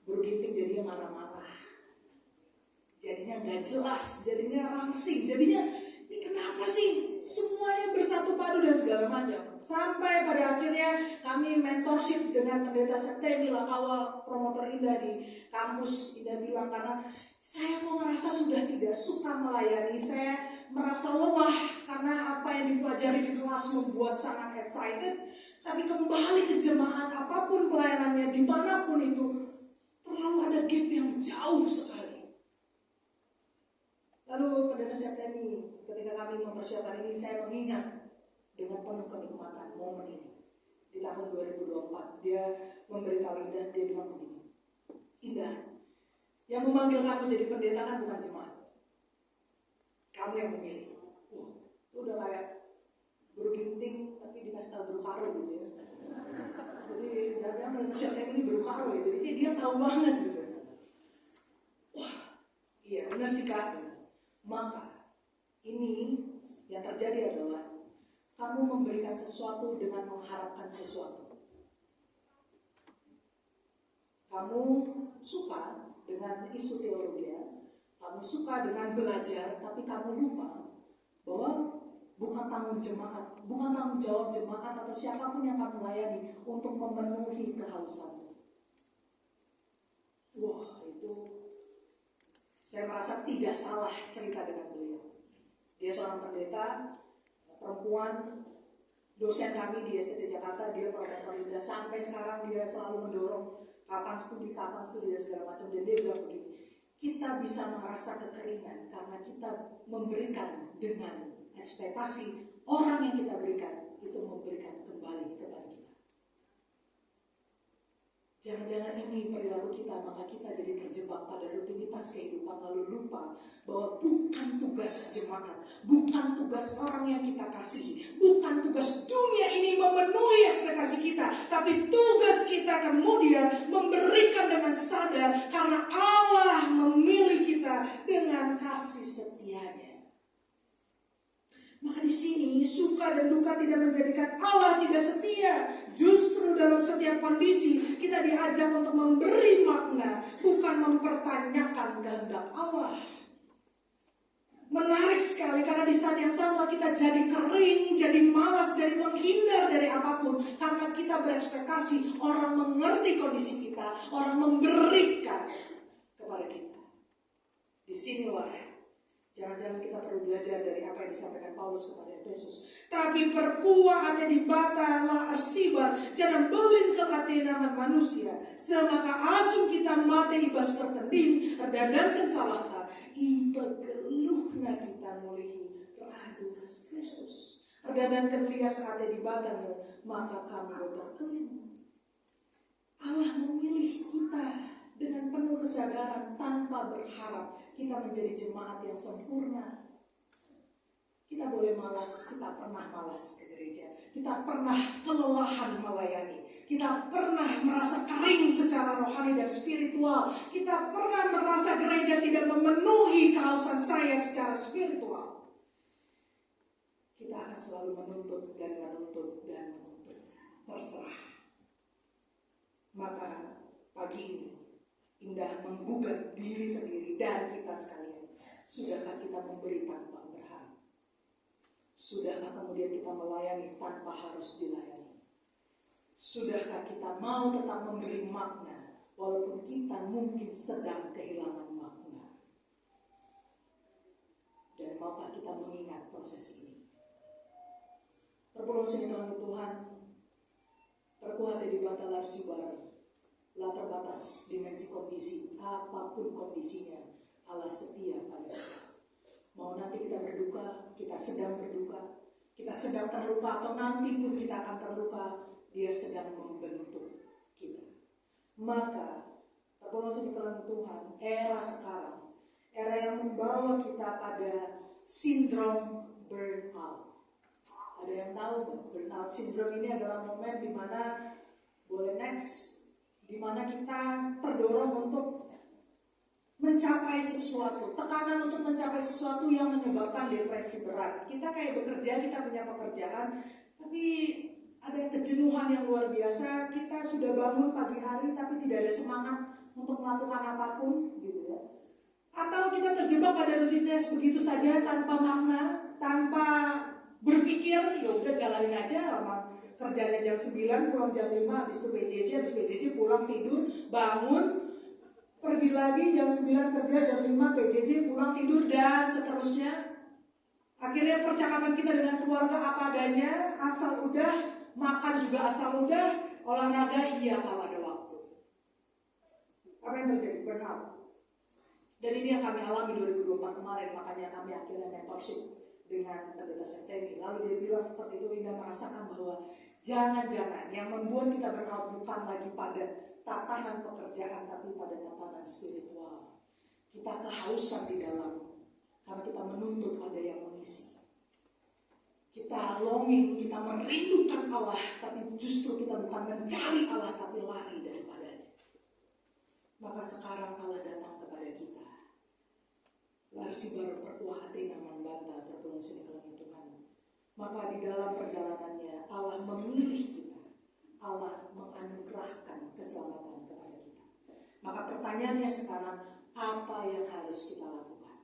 Berginting jadinya marah-marah, jadinya nggak jelas, jadinya rangsing, jadinya ini kenapa sih semuanya bersatu padu dan segala macam. Sampai pada akhirnya kami mentorship dengan pendeta Septemi Lakawa, promotor Indah di kampus. Indah bilang, karena saya kok merasa sudah tidak suka melayani, saya merasa lelah karena apa yang dipelajari di kelas membuat sangat excited, tapi kembali ke jemaat apapun pelayanannya dimanapun itu terlalu ada gap yang jauh sekali. Lalu pendeta Septemi, ketika kami mempersiapkan ini, saya mengingat dengan penuh kenikmatan momen ini. Di tahun 2024, dia memberitahu Indah, dia bilang begini, Indah, yang memanggil kamu jadi pendeta kan bukan jemaat, kamu yang memilih. Itu udah kayak berginting tapi dikasih tahu berkaro gitu ya. Jadi jangan pendeta Septemi ini berkaro gitu, jadi dia tahu banget gitu. Wah, iya benar sih Kak. Maka ini yang terjadi adalah kamu memberikan sesuatu dengan mengharapkan sesuatu. Kamu suka dengan isu teologi, kamu suka dengan belajar, tapi kamu lupa bahwa bukan tanggung jawab jemaat atau siapapun yang kamu layani untuk memenuhi kehausanmu. Wah, itu saya merasa tidak salah cerita dengan beliau. Dia seorang pendeta perempuan, dosen kami di STT Jakarta, dia promotor Indah. Sampai sekarang dia selalu mendorong kapan studi dan segala macam. Dan dia bilang begini, kita bisa merasa kekeringan karena kita memberikan dengan ekspektasi orang yang kita berikan itu memberikan kembali kepada kita. Jangan-jangan ini perilaku kita, maka kita jadi terjebak pada rutinitas kehidupan lalu lupa bahwa bukan tugas jemaat, bukan tugas orang yang kita kasihi, bukan tugas dunia ini memenuhi ekspektasi kita, tapi tugas kita kemudian memberikan dengan sadar karena Allah memilih kita dengan kasih setianya. Maka di sini suka dan duka tidak tidak menjadikan Allah tidak setia. Justru dalam setiap kondisi kita diajak untuk memberi makna, bukan mempertanyakan kehendak Allah. Menarik sekali karena di saat yang sama kita jadi kering, jadi malas, jadi menghindar dari apapun. Karena kita berekspektasi orang mengerti kondisi kita, orang memberikan kepada kita. Disinilah jangan-jangan kita perlu belajar dari apa yang disampaikan Paulus kepada Efesus. Tapi perkuah ate dibata la arsibar, jangan belin ke ate nama manusia. Semaka asum kita mate ibas pertanding, terdadarkan salah iba geluhna kita mulihi radu Kristus. Terdadarkan lias ate dibata maka kami terkelim. Allah memilih kita dengan penuh kesadaran tanpa berharap kita menjadi jemaat yang sempurna. Kita boleh malas, kita pernah malas ke gereja. Kita pernah kelelahan melayani. Kita pernah merasa kering secara rohani dan spiritual. Kita pernah merasa gereja tidak memenuhi kehausan saya secara spiritual. Kita akan selalu menuntut dan menuntut dan menuntut. Terserah. Maka pagi ini indah menggugat diri sendiri dan kita sekalian. Sudahkah kita memberi tanpa berharap? Sudahkah kemudian kita melayani tanpa harus dilayani? Sudahkah kita mau tetap memberi makna walaupun kita mungkin sedang kehilangan makna? Dan maukah kita mengingat proses ini? Perpuluhan sini Tuhan, perkuat di batal arsibar. Lah terbatas dimensi kondisi, apapun kondisinya, Allah setia pada kita. Mau nanti kita berduka, kita sedang berduka, kita sedang terluka, atau nanti pun kita akan terluka, Dia sedang membentuk kita. Maka, terpolong dalam Tuhan, era sekarang, era yang membawa kita pada sindrom burnout. Ada yang tahu burnout syndrome ini adalah momen di mana boleh next, di mana kita terdorong untuk mencapai sesuatu, tekanan untuk mencapai sesuatu yang menyebabkan depresi berat. Kita kayak bekerja, kita punya pekerjaan, tapi ada kejenuhan yang luar biasa. Kita sudah bangun pagi hari, tapi tidak ada semangat untuk melakukan apapun, gitu ya. Atau kita terjebak pada rutinitas begitu saja tanpa makna, tanpa berpikir, ya udah jalanin aja, kerjanya jam 9, pulang jam 5, habis itu PJJ pulang tidur, bangun, pergi lagi jam 9 kerja, jam 5 PJJ, pulang tidur, dan seterusnya. Akhirnya percakapan kita dengan keluarga apa adanya, asal udah, makan juga asal udah, olahraga iya kalau ada waktu. Apa yang terjadi? Burnout. Dan ini yang kami alami 2024 kemarin, makanya kami akhirnya mentorship dengan Pendeta Septemi. Lalu dia bilang seperti itu, Indah merasakan bahwa jangan-jangan yang membuat kita burnout bukan lagi pada tatanan pekerjaan, tapi pada tatanan spiritual. Kita kehausan di dalam, karena kita menuntut ada yang mengisi. Kita longing, kita merindukan Allah, tapi justru kita bukan mencari Allah, tapi lari daripadanya. Maka sekarang Allah datang kepada kita. Larsi baru perkuah hati namun bantah bertemu sini Tuhan. Maka di dalam perjalanannya Allah memilih kita. Allah menganugerahkan keselamatan kepada kita. Maka pertanyaannya sekarang, apa yang harus kita lakukan?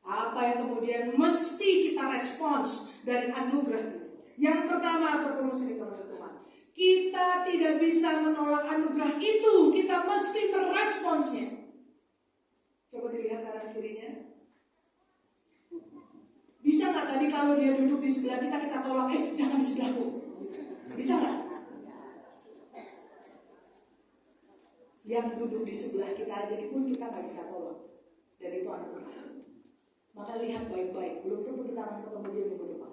Apa yang kemudian mesti kita respons dari anugerah ini? Yang pertama, bertemu sini Tuhan, kita tidak bisa menolak anugerah itu. Kita mesti meresponsnya. Coba dilihat kanan kirinya. Bisa nggak tadi kalau dia duduk di sebelah kita, kita tolak, jangan di sebelahku. Bisa nggak? Yang duduk di sebelah kita aja pun kita nggak bisa tolak. Dan itu anugerah. Maka lihat baik-baik, belum tentu kita akan ketemu dia minggu depan.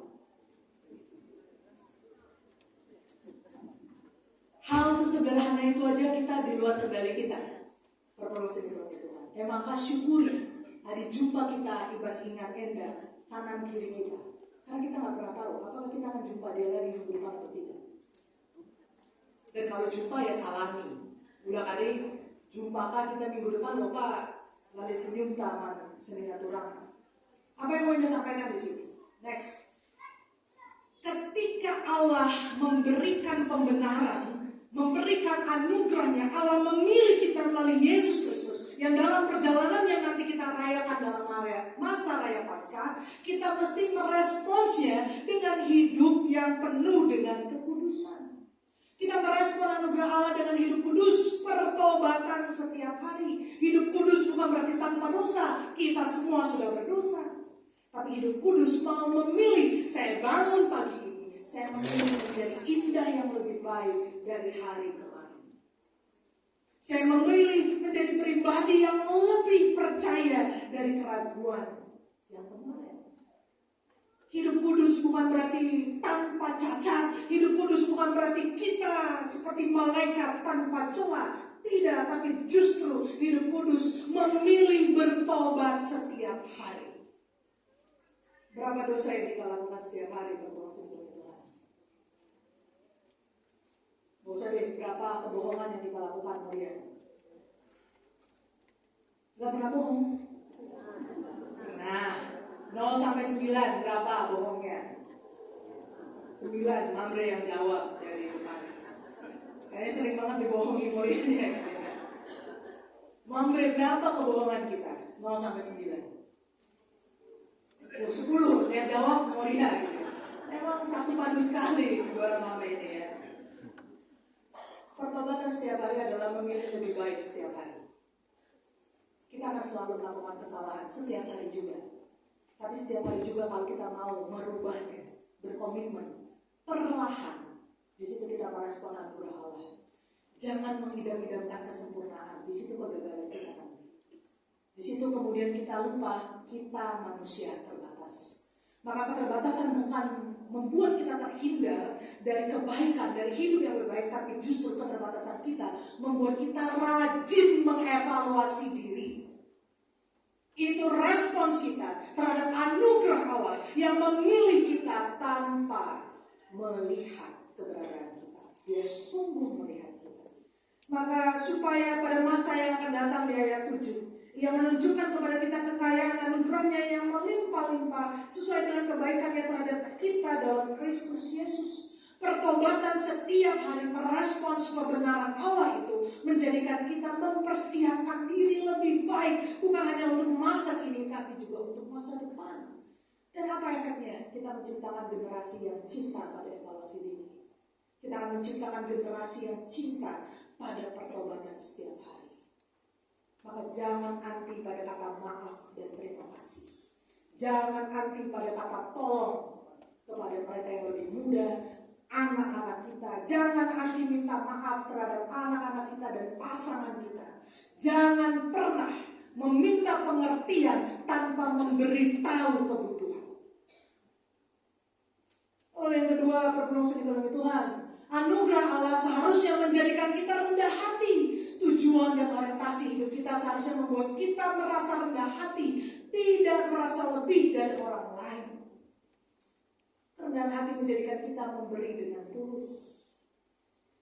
Hal sesederhana itu aja kita di luar kendali kita. Perproduksi Tuhan. Maka syukuri hari jumpa kita ibas ingat endah kanan kiri kita. Karena kita nggak pernah tahu apakah kita akan jumpa dia lagi minggu depan atau tidak. Dan kalau jumpa ya salami. Ulang kali jumpakah kita minggu depan, Bapak lari senyum taman seni naturang. Apa yang mau Anda sampaikan di sini? Next. ketika Allah memberikan pembenaran, memberikan anugerahnya, Allah memilih kita melalui Yesus Kristus, yang dalam perjalanan yang nanti kita rayakan dalam masa raya Paskah, kita mesti meresponsnya dengan hidup yang penuh dengan kekudusan. Kita merespon anugerah Allah dengan hidup kudus, pertobatan setiap hari. Hidup kudus bukan berarti tanpa dosa, kita semua sudah berdosa. Tapi hidup kudus mau memilih, saya bangun pagi ini, saya memilih menjadi indah yang lebih baik dari hari kemarin. Saya memilih menjadi pribadi yang lebih percaya dari keraguan yang kemarin. Hidup kudus bukan berarti tanpa cacat. Hidup kudus bukan berarti kita seperti malaikat tanpa celah. Tidak, tapi justru hidup kudus memilih bertobat setiap hari. Berapa dosa yang kita lakukan setiap hari berbohong sebelum Tuhan? Gak usah deh, berapa kebohongan yang kita lakukan kalian? Gak pernah bohong? Nah, 0 sampai 9 berapa bohongnya? 9, Mamre yang jawab dari depan. Kayaknya sering banget dibohongi muridnya. Mamre, berapa kebohongan kita? 0 sampai 9. 10, dia jawab Korea gitu. Memang satu padu sekali dua nama ini ya. Pertobatan setiap hari adalah memilih lebih baik setiap hari. Kita akan selalu melakukan kesalahan setiap hari juga. Tapi setiap hari juga kalau kita mau merubahnya, berkomitmen, perlahan, di situ kita merespon anugerah Allah. Jangan mengidam-idamkan kesempurnaan, di situ kegagalan kita nanti. Di situ kemudian kita lupa kita manusia terbatas. Maka keterbatasan bukan membuat kita terhindar dari kebaikan, dari hidup yang berbaik, tapi justru keterbatasan kita membuat kita rajin mengevaluasi diri. Itu respons kita terhadap anugerah Allah yang memilih kita tanpa melihat keberadaan kita. Dia sungguh melihat kita. Maka supaya pada masa yang akan datang di ayat 7, yang menunjukkan kepada kita kekayaan anugerahnya yang melimpah-limpah sesuai dengan kebaikannya terhadap kita dalam Kristus Yesus. Pertobatan setiap hari merespons kebenaran Allah itu menjadikan kita mempersiapkan diri lebih baik, bukan hanya untuk masa kini tapi juga untuk masa depan. Dan apa efeknya? Kita menciptakan generasi yang cinta pada evaluasi diri. Kita akan menciptakan generasi yang cinta pada pertobatan setiap hari. Maka jangan anti pada kata maaf dan terima kasih. Jangan anti pada kata tolong kepada mereka yang lebih muda, anak-anak kita. Jangan anti minta maaf terhadap anak-anak kita dan pasangan kita. Jangan pernah meminta pengertian tanpa memberitahu kebutuhan. Yang kedua, perpenuhan dalam Tuhan. Anugerah Allah seharusnya menjadikan kita rendah hati. Tujuan dan orientasi hidup kita seharusnya membuat kita merasa rendah hati, tidak merasa lebih dari orang lain. Rendah hati menjadikan kita memberi dengan tulus.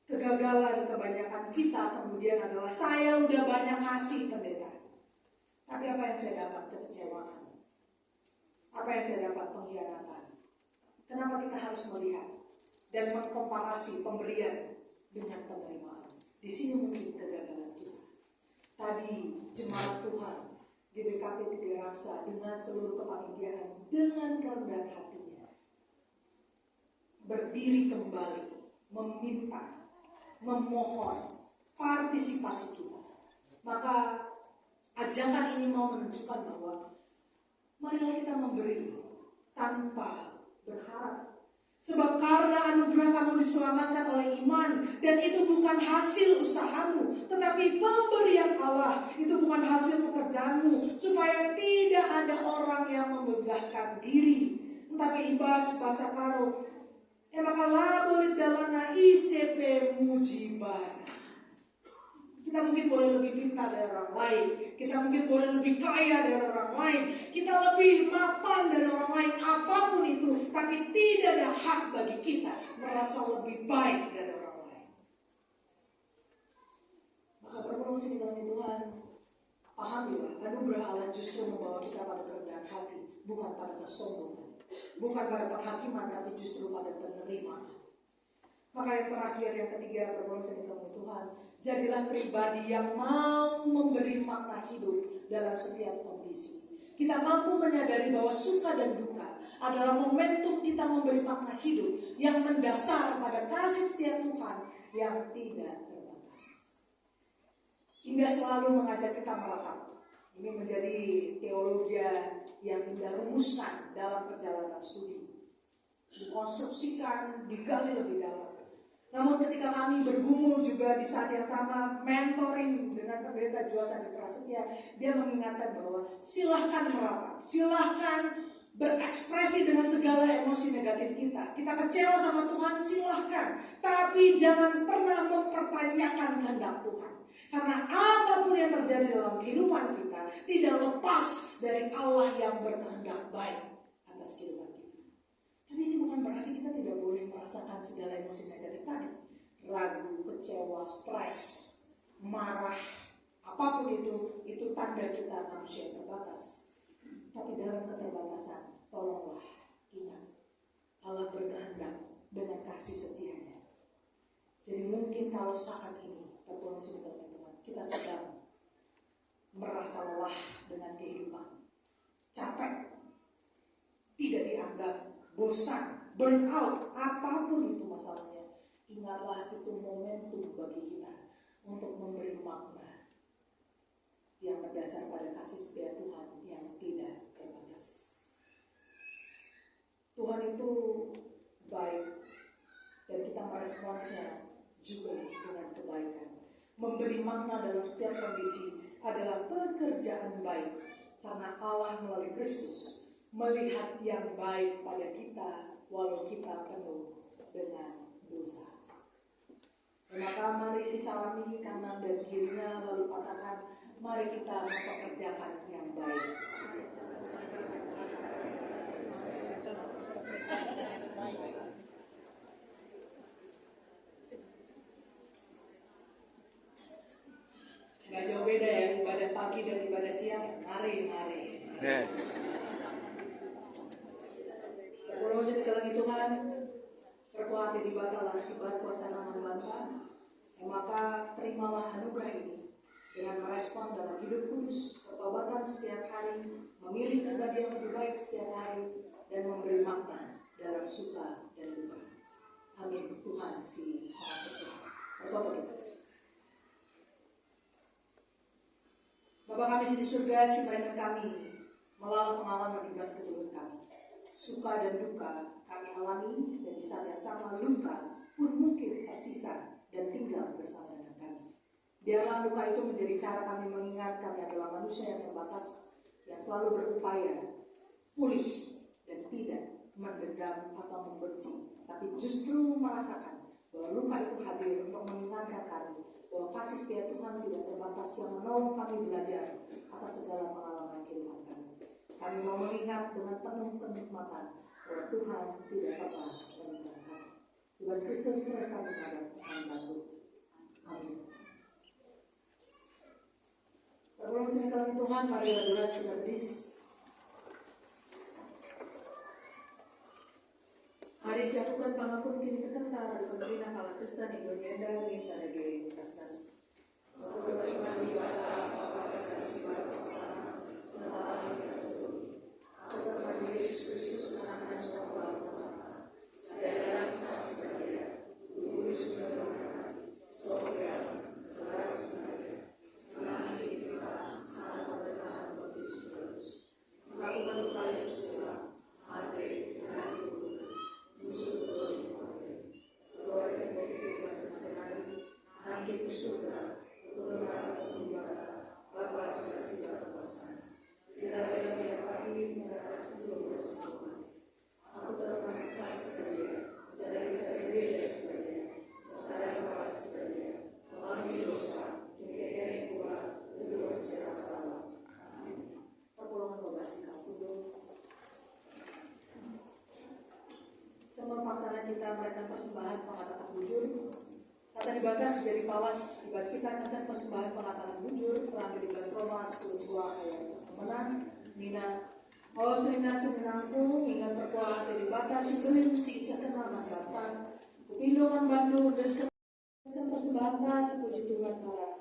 Kegagalan kebanyakan kita kemudian adalah saya udah banyak kasih pendeta, tapi apa yang saya dapat? Kekecewaan. Apa yang saya dapat? Pengkhianatan. Kenapa kita harus melihat dan mengkomparasi pemberian dengan penerimaan? Di sini mungkin kegagalan kita. Tadi jemaat Tuhan di BKP Tiga Raksa dengan seluruh kepanitiaan, dengan kerendahan hatinya, berdiri kembali, meminta, memohon partisipasi kita. Maka ajakan ini mau menunjukkan bahwa marilah kita memberi tanpa berharap. Sebab karena anugerah kamu diselamatkan oleh iman, dan itu bukan hasil usahamu, tetapi pemberian Allah. Itu bukan hasil pekerjaanmu, supaya tidak ada orang yang memegahkan diri. Tapi ibas bahasa karo, maka laborit dalana ICP mujibana. Kita mungkin boleh lebih pintar dari orang lain, kita mungkin boleh lebih kaya dari orang lain, kita lebih mapan dari orang lain, apapun itu, tapi tidak ada hak bagi kita merasa lebih baik dari orang lain. Maka berfungsi dalam Tuhan, pahamilah, anugerah Allah justru membawa kita pada kerendahan hati, bukan pada kesombongan. bukan pada penghakiman, tapi justru pada penerimaan. Maka yang terakhir, yang ketiga, berdoa dengan Tuhan, jadilah pribadi yang mau memberi makna hidup dalam setiap kondisi. Kita mampu menyadari bahwa suka dan duka adalah momentum kita memberi makna hidup yang mendasar pada kasih setia Tuhan yang tidak terbatas. Indah selalu mengajak kita melekap. Ini menjadi teologi yang Indah rumuskan dalam perjalanan studi. Dikonstruksikan, digali lebih dalam. Namun ketika kami bergumul juga di saat yang sama mentoring dengan pendeta Joasa Prasetya, dia mengingatkan bahwa silahkan merapat, silahkan berekspresi dengan segala emosi negatif kita. Kita kecewa sama Tuhan, silahkan, tapi jangan pernah mempertanyakan kehendak Tuhan. Karena apapun yang terjadi dalam kehidupan kita tidak lepas dari Allah yang berkehendak baik atas kehidupan kita. Tapi ini bukan berarti kita tidak boleh merasakan segala emosi negatif tadi. Ragu, kecewa, stres, marah, apapun itu tanda kita manusia terbatas. Tapi dalam keterbatasan, tolonglah ingat, Allah berkehendak dengan kasih setianya. Jadi mungkin kalau saat ini, teman-teman, kita sedang merasa lelah dengan kehidupan, capek, tidak dianggap, bosan, burn out, apapun itu masalahnya, ingatlah itu momentum bagi kita untuk memberi makna yang berdasar pada kasih setia Tuhan yang tidak terbatas. Tuhan itu baik dan kita meresponsnya juga dengan kebaikan. Memberi makna dalam setiap kondisi adalah pekerjaan baik karena Allah melalui Kristus melihat yang baik pada kita walau kita penuh dengan dosa. Maka mari sisalami kanan dan kirinya lalu katakan, mari kita mempekerjakan yang baik. Gak jauh beda ya, ibadah pagi dan ibadah siang. Mari. Kalau masih dikelangi Tuhan, berkuat di batalah sebar kuasa nama membantah. Maka terimalah anugerah ini dengan merespon dalam hidup kudus, pertobatan setiap hari, memilih pribadi yang lebih baik setiap hari, dan memberi makna dalam suka dan duka. Amin. Tuhan si Maha Setia. Berdoa kita. Bapa kami di surga, simpan kami melalui pengalaman bebas keturun kami. Suka dan duka kami alami, dan di saat yang sama luka pun mungkin tersisa dan tinggal bersama dengan kami. Biarlah luka itu menjadi cara kami mengingat kami adalah manusia yang terbatas, yang selalu berupaya pulih dan tidak mendendam atau membenci, tapi justru merasakan bahwa luka itu hadir untuk mengingatkan kami bahwa kasih setia Tuhan tidak terbatas yang menolong kami belajar atas segala pengalaman kehidupan kami. Kami mau mengingat dengan penuh kenikmatan bahwa Tuhan tidak pernah meninggalkan kami. Tugas Kristus mereka menghadap membantu. Amin. Terpulang sementara Tuhan, mari berdoa kita berdiri. Mari siapkan pangapun kini terkentar kemudian kalau Kristen Indonesia ini pada gay kasas. Untuk beriman di bawah apa kasih berkuasa, serta Kristus. Aku terpadu Yesus Kristus anak dan sahabat Tuhan. Saya saksi sebagai guru sudah Sofia, keras sebagai sekarang ini kita sangat bertahan bagi Kristus. Melakukan upaya istilah, hati dan musuh keluarga dari pasangan nanti ke surga keluarga Bapa kasih berkuasa tidak ada yang pagi mereka sebelum bersyukur aku terpaksa sebagai jadi saya sebagai saya merasa sebagai mengalami dosa kini kuat kedua saya salah. Pertolongan Bapak jika kudu semua paksaan kita mereka persembahan pengatakan bujur. Kata dibatas jadi pawas dibas kita akan persembahan pengatakan bujur. Terambil di Roma 10:2 ayat kemenang Mina Oh, sering semenangku ingat perkuah dari batas itu si isa kenal rata. Kupilungan bandu des persembahan sepuji Tuhan Allah.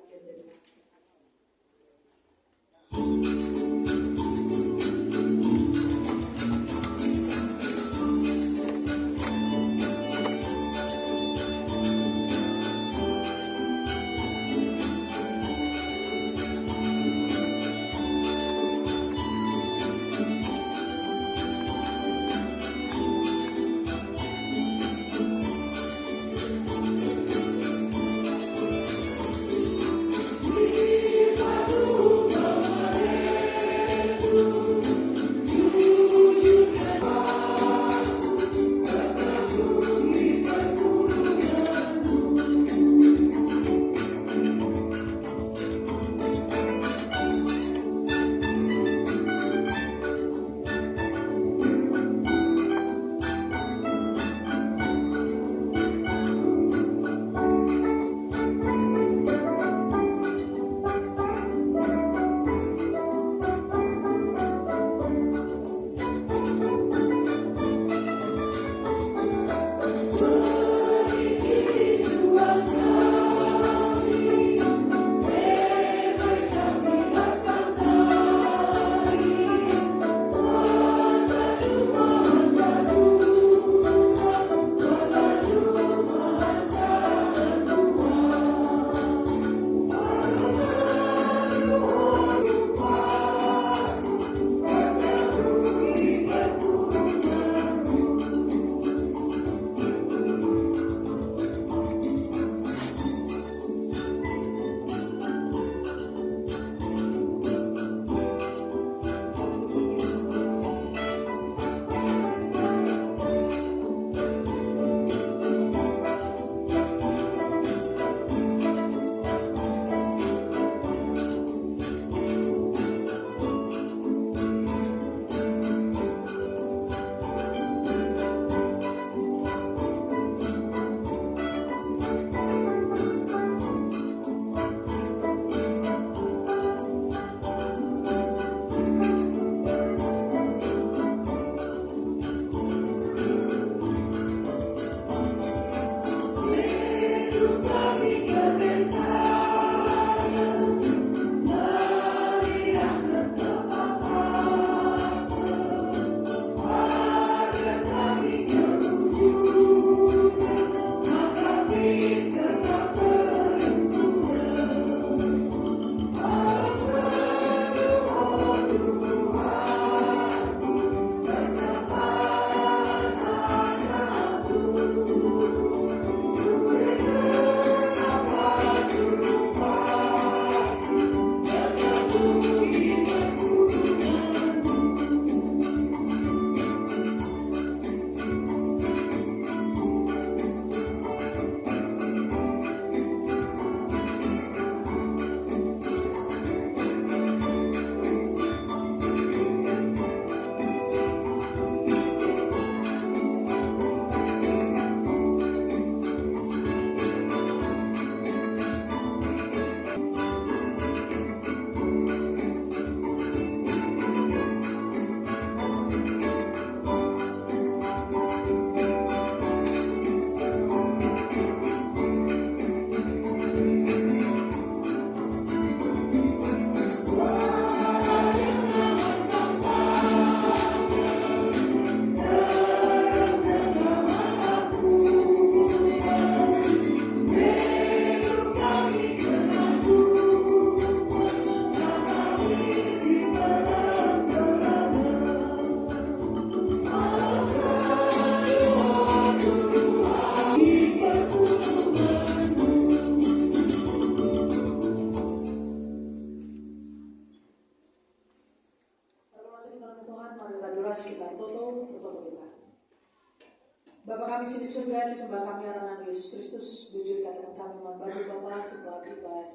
Bapa kami di surga, sesembah kami anak Yesus Kristus, bujur katakan kami membantu Bapa sebuah ibas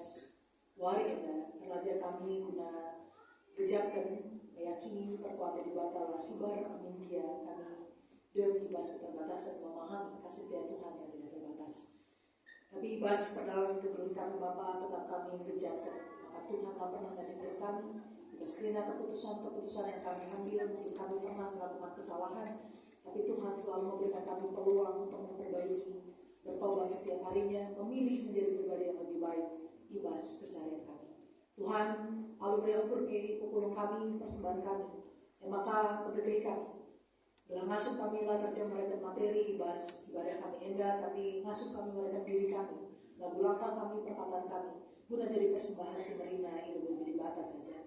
wari enda, raja kami guna gejakan meyakini perkuatan di batal sibar amin dia kami dengan ibas keterbatasan memahami kasih setia Tuhan yang tidak terbatas. Tapi ibas perdalam kebenaran kami Bapa tetap kami gejakan, maka Tuhan tak pernah menyentuh kami, Ibas Krina keputusan-keputusan yang kami ambil mungkin kami pernah melakukan kesalahan, tapi Tuhan selalu memberikan kami peluang untuk memperbaiki, bertobat setiap harinya, memilih menjadi pribadi yang lebih baik. Ibas keseharian kami. Tuhan, lalu beri ampun ke pukulung kami, persembahan kami, dan maka pegegai kami. Dalam masuk kami lah kerja mereka materi, ibas ibadah kami endah, tapi masuk kami mereka diri kami, lagu langkah kami, perkataan kami, guna jadi persembahan semerina hidup lebih batas saja.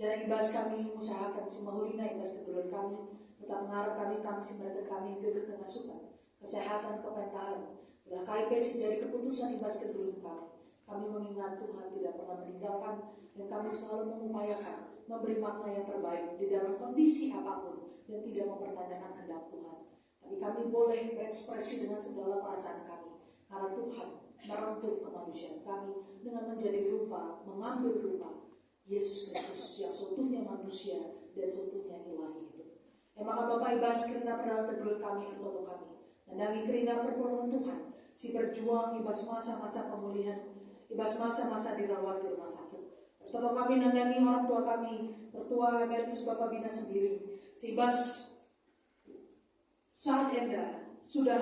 Jangan ibas kami usahakan semahulina ibas keduluan kami, tetap mengarah kami semereka kami ke kemasukan, kesehatan, kepentalan. Bila KIP jadi keputusan ibas keduluan kami. Kami mengingat Tuhan tidak pernah meninggalkan, dan kami selalu mengupayakan memberi makna yang terbaik di dalam kondisi apapun dan tidak mempertanyakan kehendak Tuhan. Tapi kami boleh berekspresi dengan segala perasaan kami, karena Tuhan merengkuh kemanusiaan kami dengan menjadi rupa, mengambil rupa Yesus Kristus yang seutuhnya manusia dan seutuhnya ilahi itu. Maka Bapak ibas kerina pada kedua kami atau kami, dan kami kerina pertolongan Tuhan, si berjuang ibas masa-masa pemulihan, ibas masa-masa dirawat di rumah sakit. Bertolong kami nandani orang tua kami, Pertua Emeritus Bapak Bina sendiri, si ibas saat Enda sudah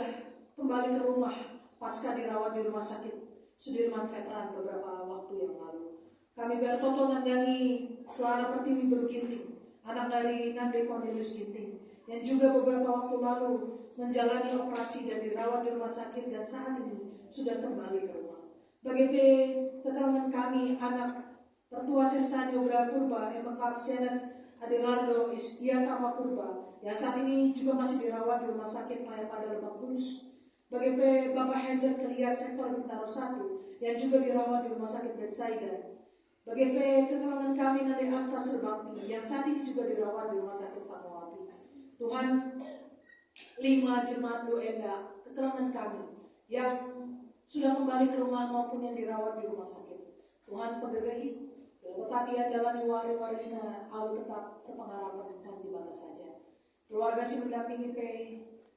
kembali ke rumah pasca dirawat di rumah sakit Sudirman Veteran beberapa waktu yang lalu. Kami bertoto nandani Suara Pertiwi Berginting, anak dari Nande Cornelius Ginting, yang juga beberapa waktu lalu menjalani operasi dan dirawat di rumah sakit dan saat ini sudah kembali ke rumah. Bagi keterangan kami anak Pertua Sestanio Purba, Emekap Senet Adelardo Istiatama Purba, yang saat ini juga masih dirawat di rumah sakit Mayapada Lebak Bulus. Bagi Bapak Hezer Keliat Sektor Bintaro 1, yang juga dirawat di rumah sakit Bethsaida. Bagi keterangan kami Nade Asta Surbakti, yang saat ini juga dirawat di rumah sakit Fatmawati. Tuhan, 5 jemaat Doenda, keterangan kami yang sudah kembali ke rumah maupun yang dirawat di rumah sakit. Tuhan pegegai, tetapi yang dalam wari-warinya alu tetap terpengharapan Tuhan di batas saja. Keluarga si mendampingi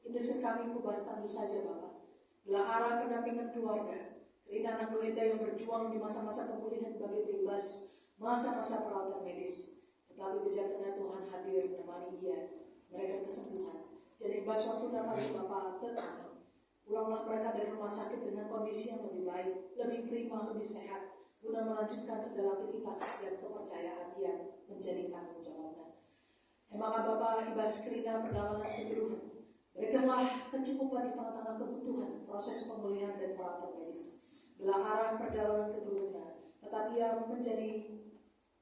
industri kami kubas tandus saja Bapak. Bila arah pendampingan keluarga, kerina anak Doenda yang berjuang di masa-masa pemulihan bagi bebas, masa-masa perawatan medis. Tetapi kejaksaan Tuhan hadir menemani dia, mereka kesembuhan. Jadi bebas waktu dapat Bapak ke kami. Pulanglah mereka dari rumah sakit dengan kondisi yang lebih baik, lebih prima, lebih sehat, guna melanjutkan segala aktivitas dan kepercayaan yang menjadi tanggung jawabnya. Maka Bapak ibas kerina perdagangan penyuluhan, berikanlah kecukupan di tengah-tengah kebutuhan proses pemulihan dan perawatan medis. Bila arah perjalanan keduanya, tetapi yang menjadi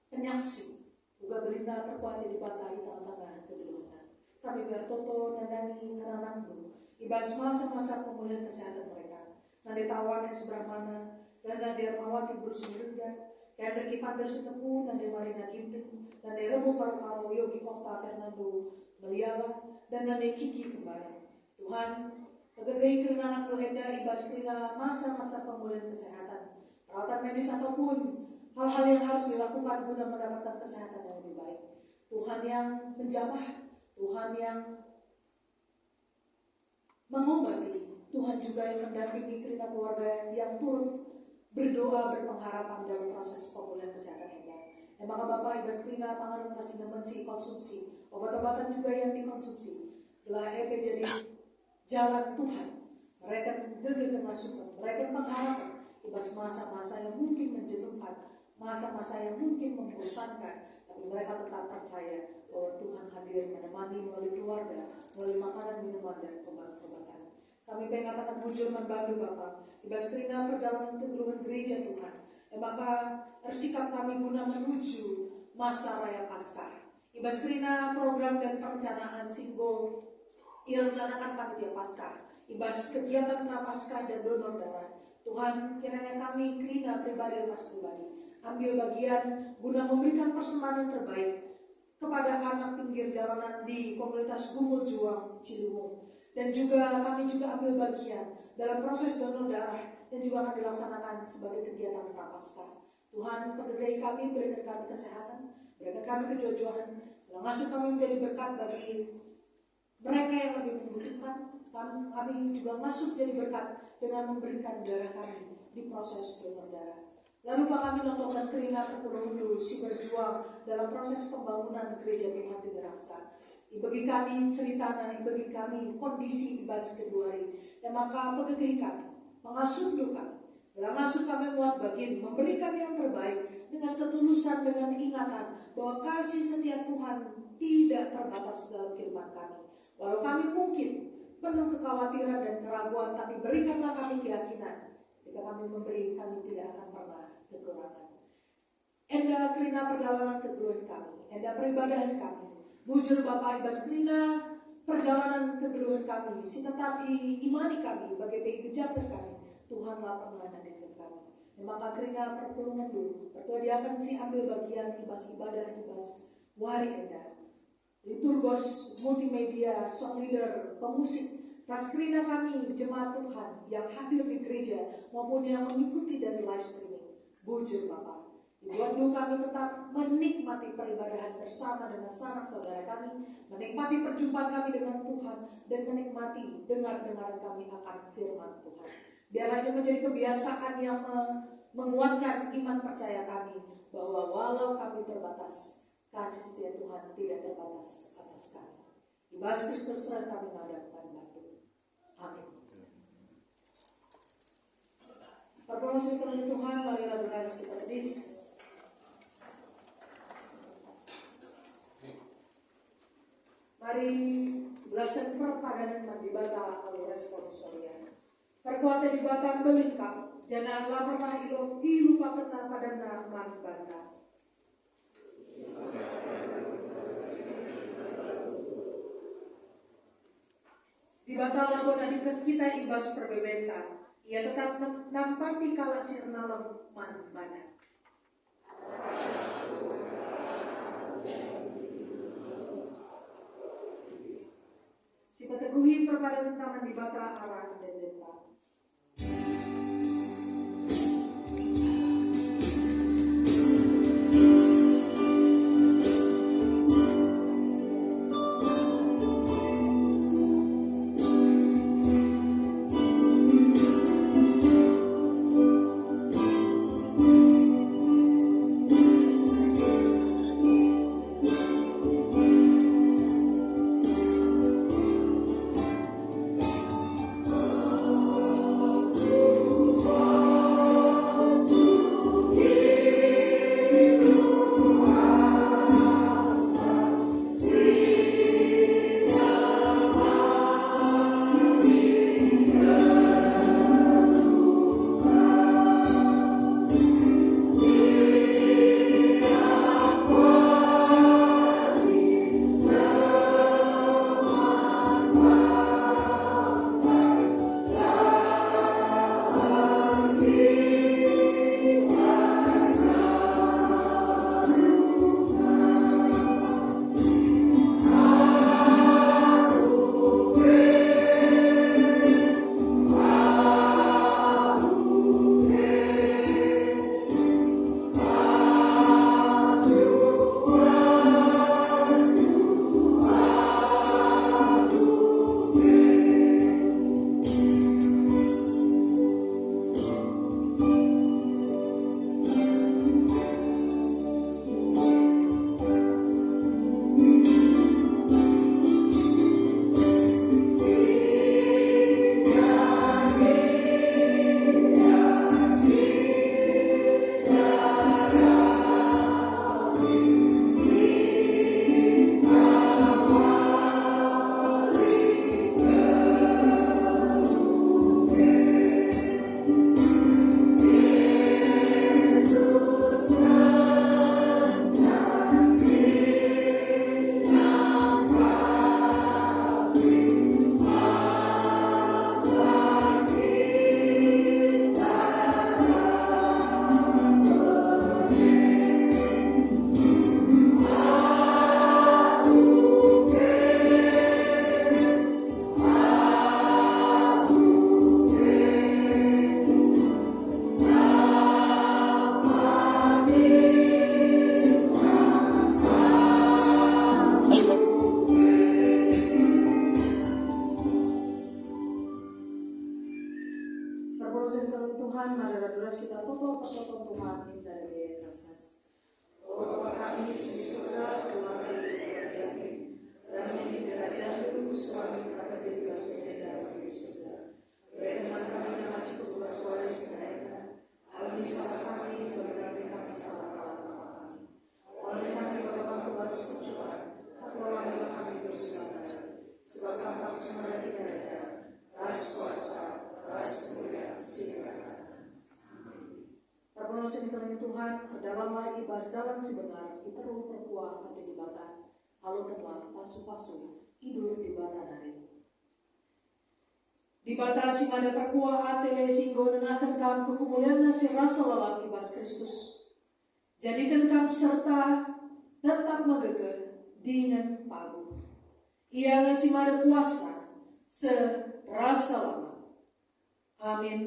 penyaksi, juga berita terkuat di batahi tengah-tengah keduanya. Kami bertoto nandani anak-anakmu, ibas masa-masa pemulihan kesehatan mereka. Nadi tawan yang seberang mana, dan Nadi Mawati Bruce Mirunda, dan Nadi Kivander Setepu, Nadi Marina Ginting, dan Nadi Rebo Paru-Paru Yogi Okta Fernando Meliala, dan Nadi Kiki kembali. Tuhan, pegegai kerana anak Doenda ibas kerana masa-masa pemulihan kesehatan, perawatan medis ataupun hal-hal yang harus dilakukan guna mendapatkan kesehatan yang lebih baik. Tuhan yang menjamah, Tuhan yang mengobati, Tuhan juga yang mendampingi kerana keluarga yang turut berdoa berpengharapan dalam proses pemulihan kesehatan ini. Maka Bapak ibas kerana panganan kasih nemensi konsumsi, obat-obatan juga yang dikonsumsi, telah EP jadi jalan Tuhan. Mereka gegeh masukan, mereka pengharapan ibas masa-masa yang mungkin menjenuhkan, masa-masa yang mungkin membosankan, tapi mereka tetap percaya bahwa Tuhan hadir menemani melalui keluarga, melalui makanan, minuman, dan obat-obatan. Kami mengatakan bujur membantu Bapak ibas kerana perjalanan kegeluhan gereja Tuhan. Maka bersikap kami guna menuju masa raya Paskah. Ibas kerana program dan perencanaan simbol direncanakan panitia Paskah, ibas kegiatan prapaskah dan donor darah. Tuhan, kiranya kami kerina pribadi lepas pribadi ambil bagian guna memberikan persembahan yang terbaik kepada anak pinggir jalanan di komunitas Gumul Juang Ciliwung, dan juga kami juga ambil bagian dalam proses donor darah yang juga akan dilaksanakan sebagai kegiatan prapaskah. Tuhan, pegegai kami, berikan kami kesehatan, berikan kami kejujuran, masuk kami menjadi berkat bagi mereka yang lebih membutuhkan. Kami juga masuk jadi berkat dengan memberikan darah kami di proses donor darah. Lalu Pak kami nontonkan Krina Perpuluh si berjuang dalam proses pembangunan gereja Tuhan Tiga Raksa. Bagi kami ceritana, bagi kami kondisi ibas kedua hari. Dan maka pegegih kami, mengasuh kami. Dalam masuk kami muat bagian, memberikan yang terbaik dengan ketulusan, dengan ingatan bahwa kasih setia Tuhan tidak terbatas dalam kehidupan kami. Walau kami mungkin penuh kekhawatiran dan keraguan, tapi berikanlah kami keyakinan. Ketika kami memberi, kami tidak akan pernah kekurangan. Enda Krina perjalanan kedua kami, enda peribadahan kami. Bujur Bapak Ibas Krina, perjalanan kedua kami, tetapi imani kami, bagai kejabat kami, Tuhanlah pengenalan dengan kami. Maka Krina pertolongan dulu, pertuadiakan si ambil bagian ibas ibadah, ibas wari enda. Liturgos, multimedia, song leader, pemusik, Krina kami, jemaat Tuhan yang hadir di gereja maupun yang mengikuti dari live streaming. Bujur Bapak. Dibuat kami tetap menikmati peribadahan bersama dengan sanak saudara kami, menikmati perjumpaan kami dengan Tuhan, dan menikmati dengar-dengaran kami akan firman Tuhan. Biarlah ini menjadi kebiasaan yang menguatkan iman percaya kami, bahwa walau kami terbatas, kasih setia Tuhan tidak terbatas atas kami. Ibas Kristus Tuhan kami menghadapkan bantu. Amin. Pertolongan Tuhan Tuhan, marilah berkasih kita hadis. Mari sebelaskan perpadanan mandibata oleh responsoria. Perkuatan dibata melingkap, janganlah pernah lupa kena pada nama banta. Dibata lawan adikan kita ibas perbebenta, ia tetap nampati kala sirna man bana. Si peteguhi perpadanan taman di bata arah dan deta. Terpuji Tuhan, adalah doa kita pokok Tuhan minta dari kasas. Oh Bapa kami di surga, Tuhan berkati, rahmi di derajat itu suami kata di kasih dalam di surga. Berikan kami dengan cukup luas suara senaiknya. Alami salah kami, berikan kami salah kami. Oleh kami Bapa kubas percobaan, hapulah kami bersuara. Sebab kami semua tidak ada, ras kuasa, ras kemuliaan silakan. Permohonan Tuhan, dalamlah ibas dalam sebenar, kita perlu perkuah hati ibadah, kalau telah pasu-pasu, hidup di bata dari. Dibatasi pada perkuah hati, singgo dengarkan kam kekemuliaan nasi rasa lawat ibas Kristus. Jadikan kam serta tetap megege dengan pagu. Ia nasi mada kuasa, serasa lawat. Amin.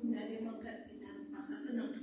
Dari mengkat kita pasang tenang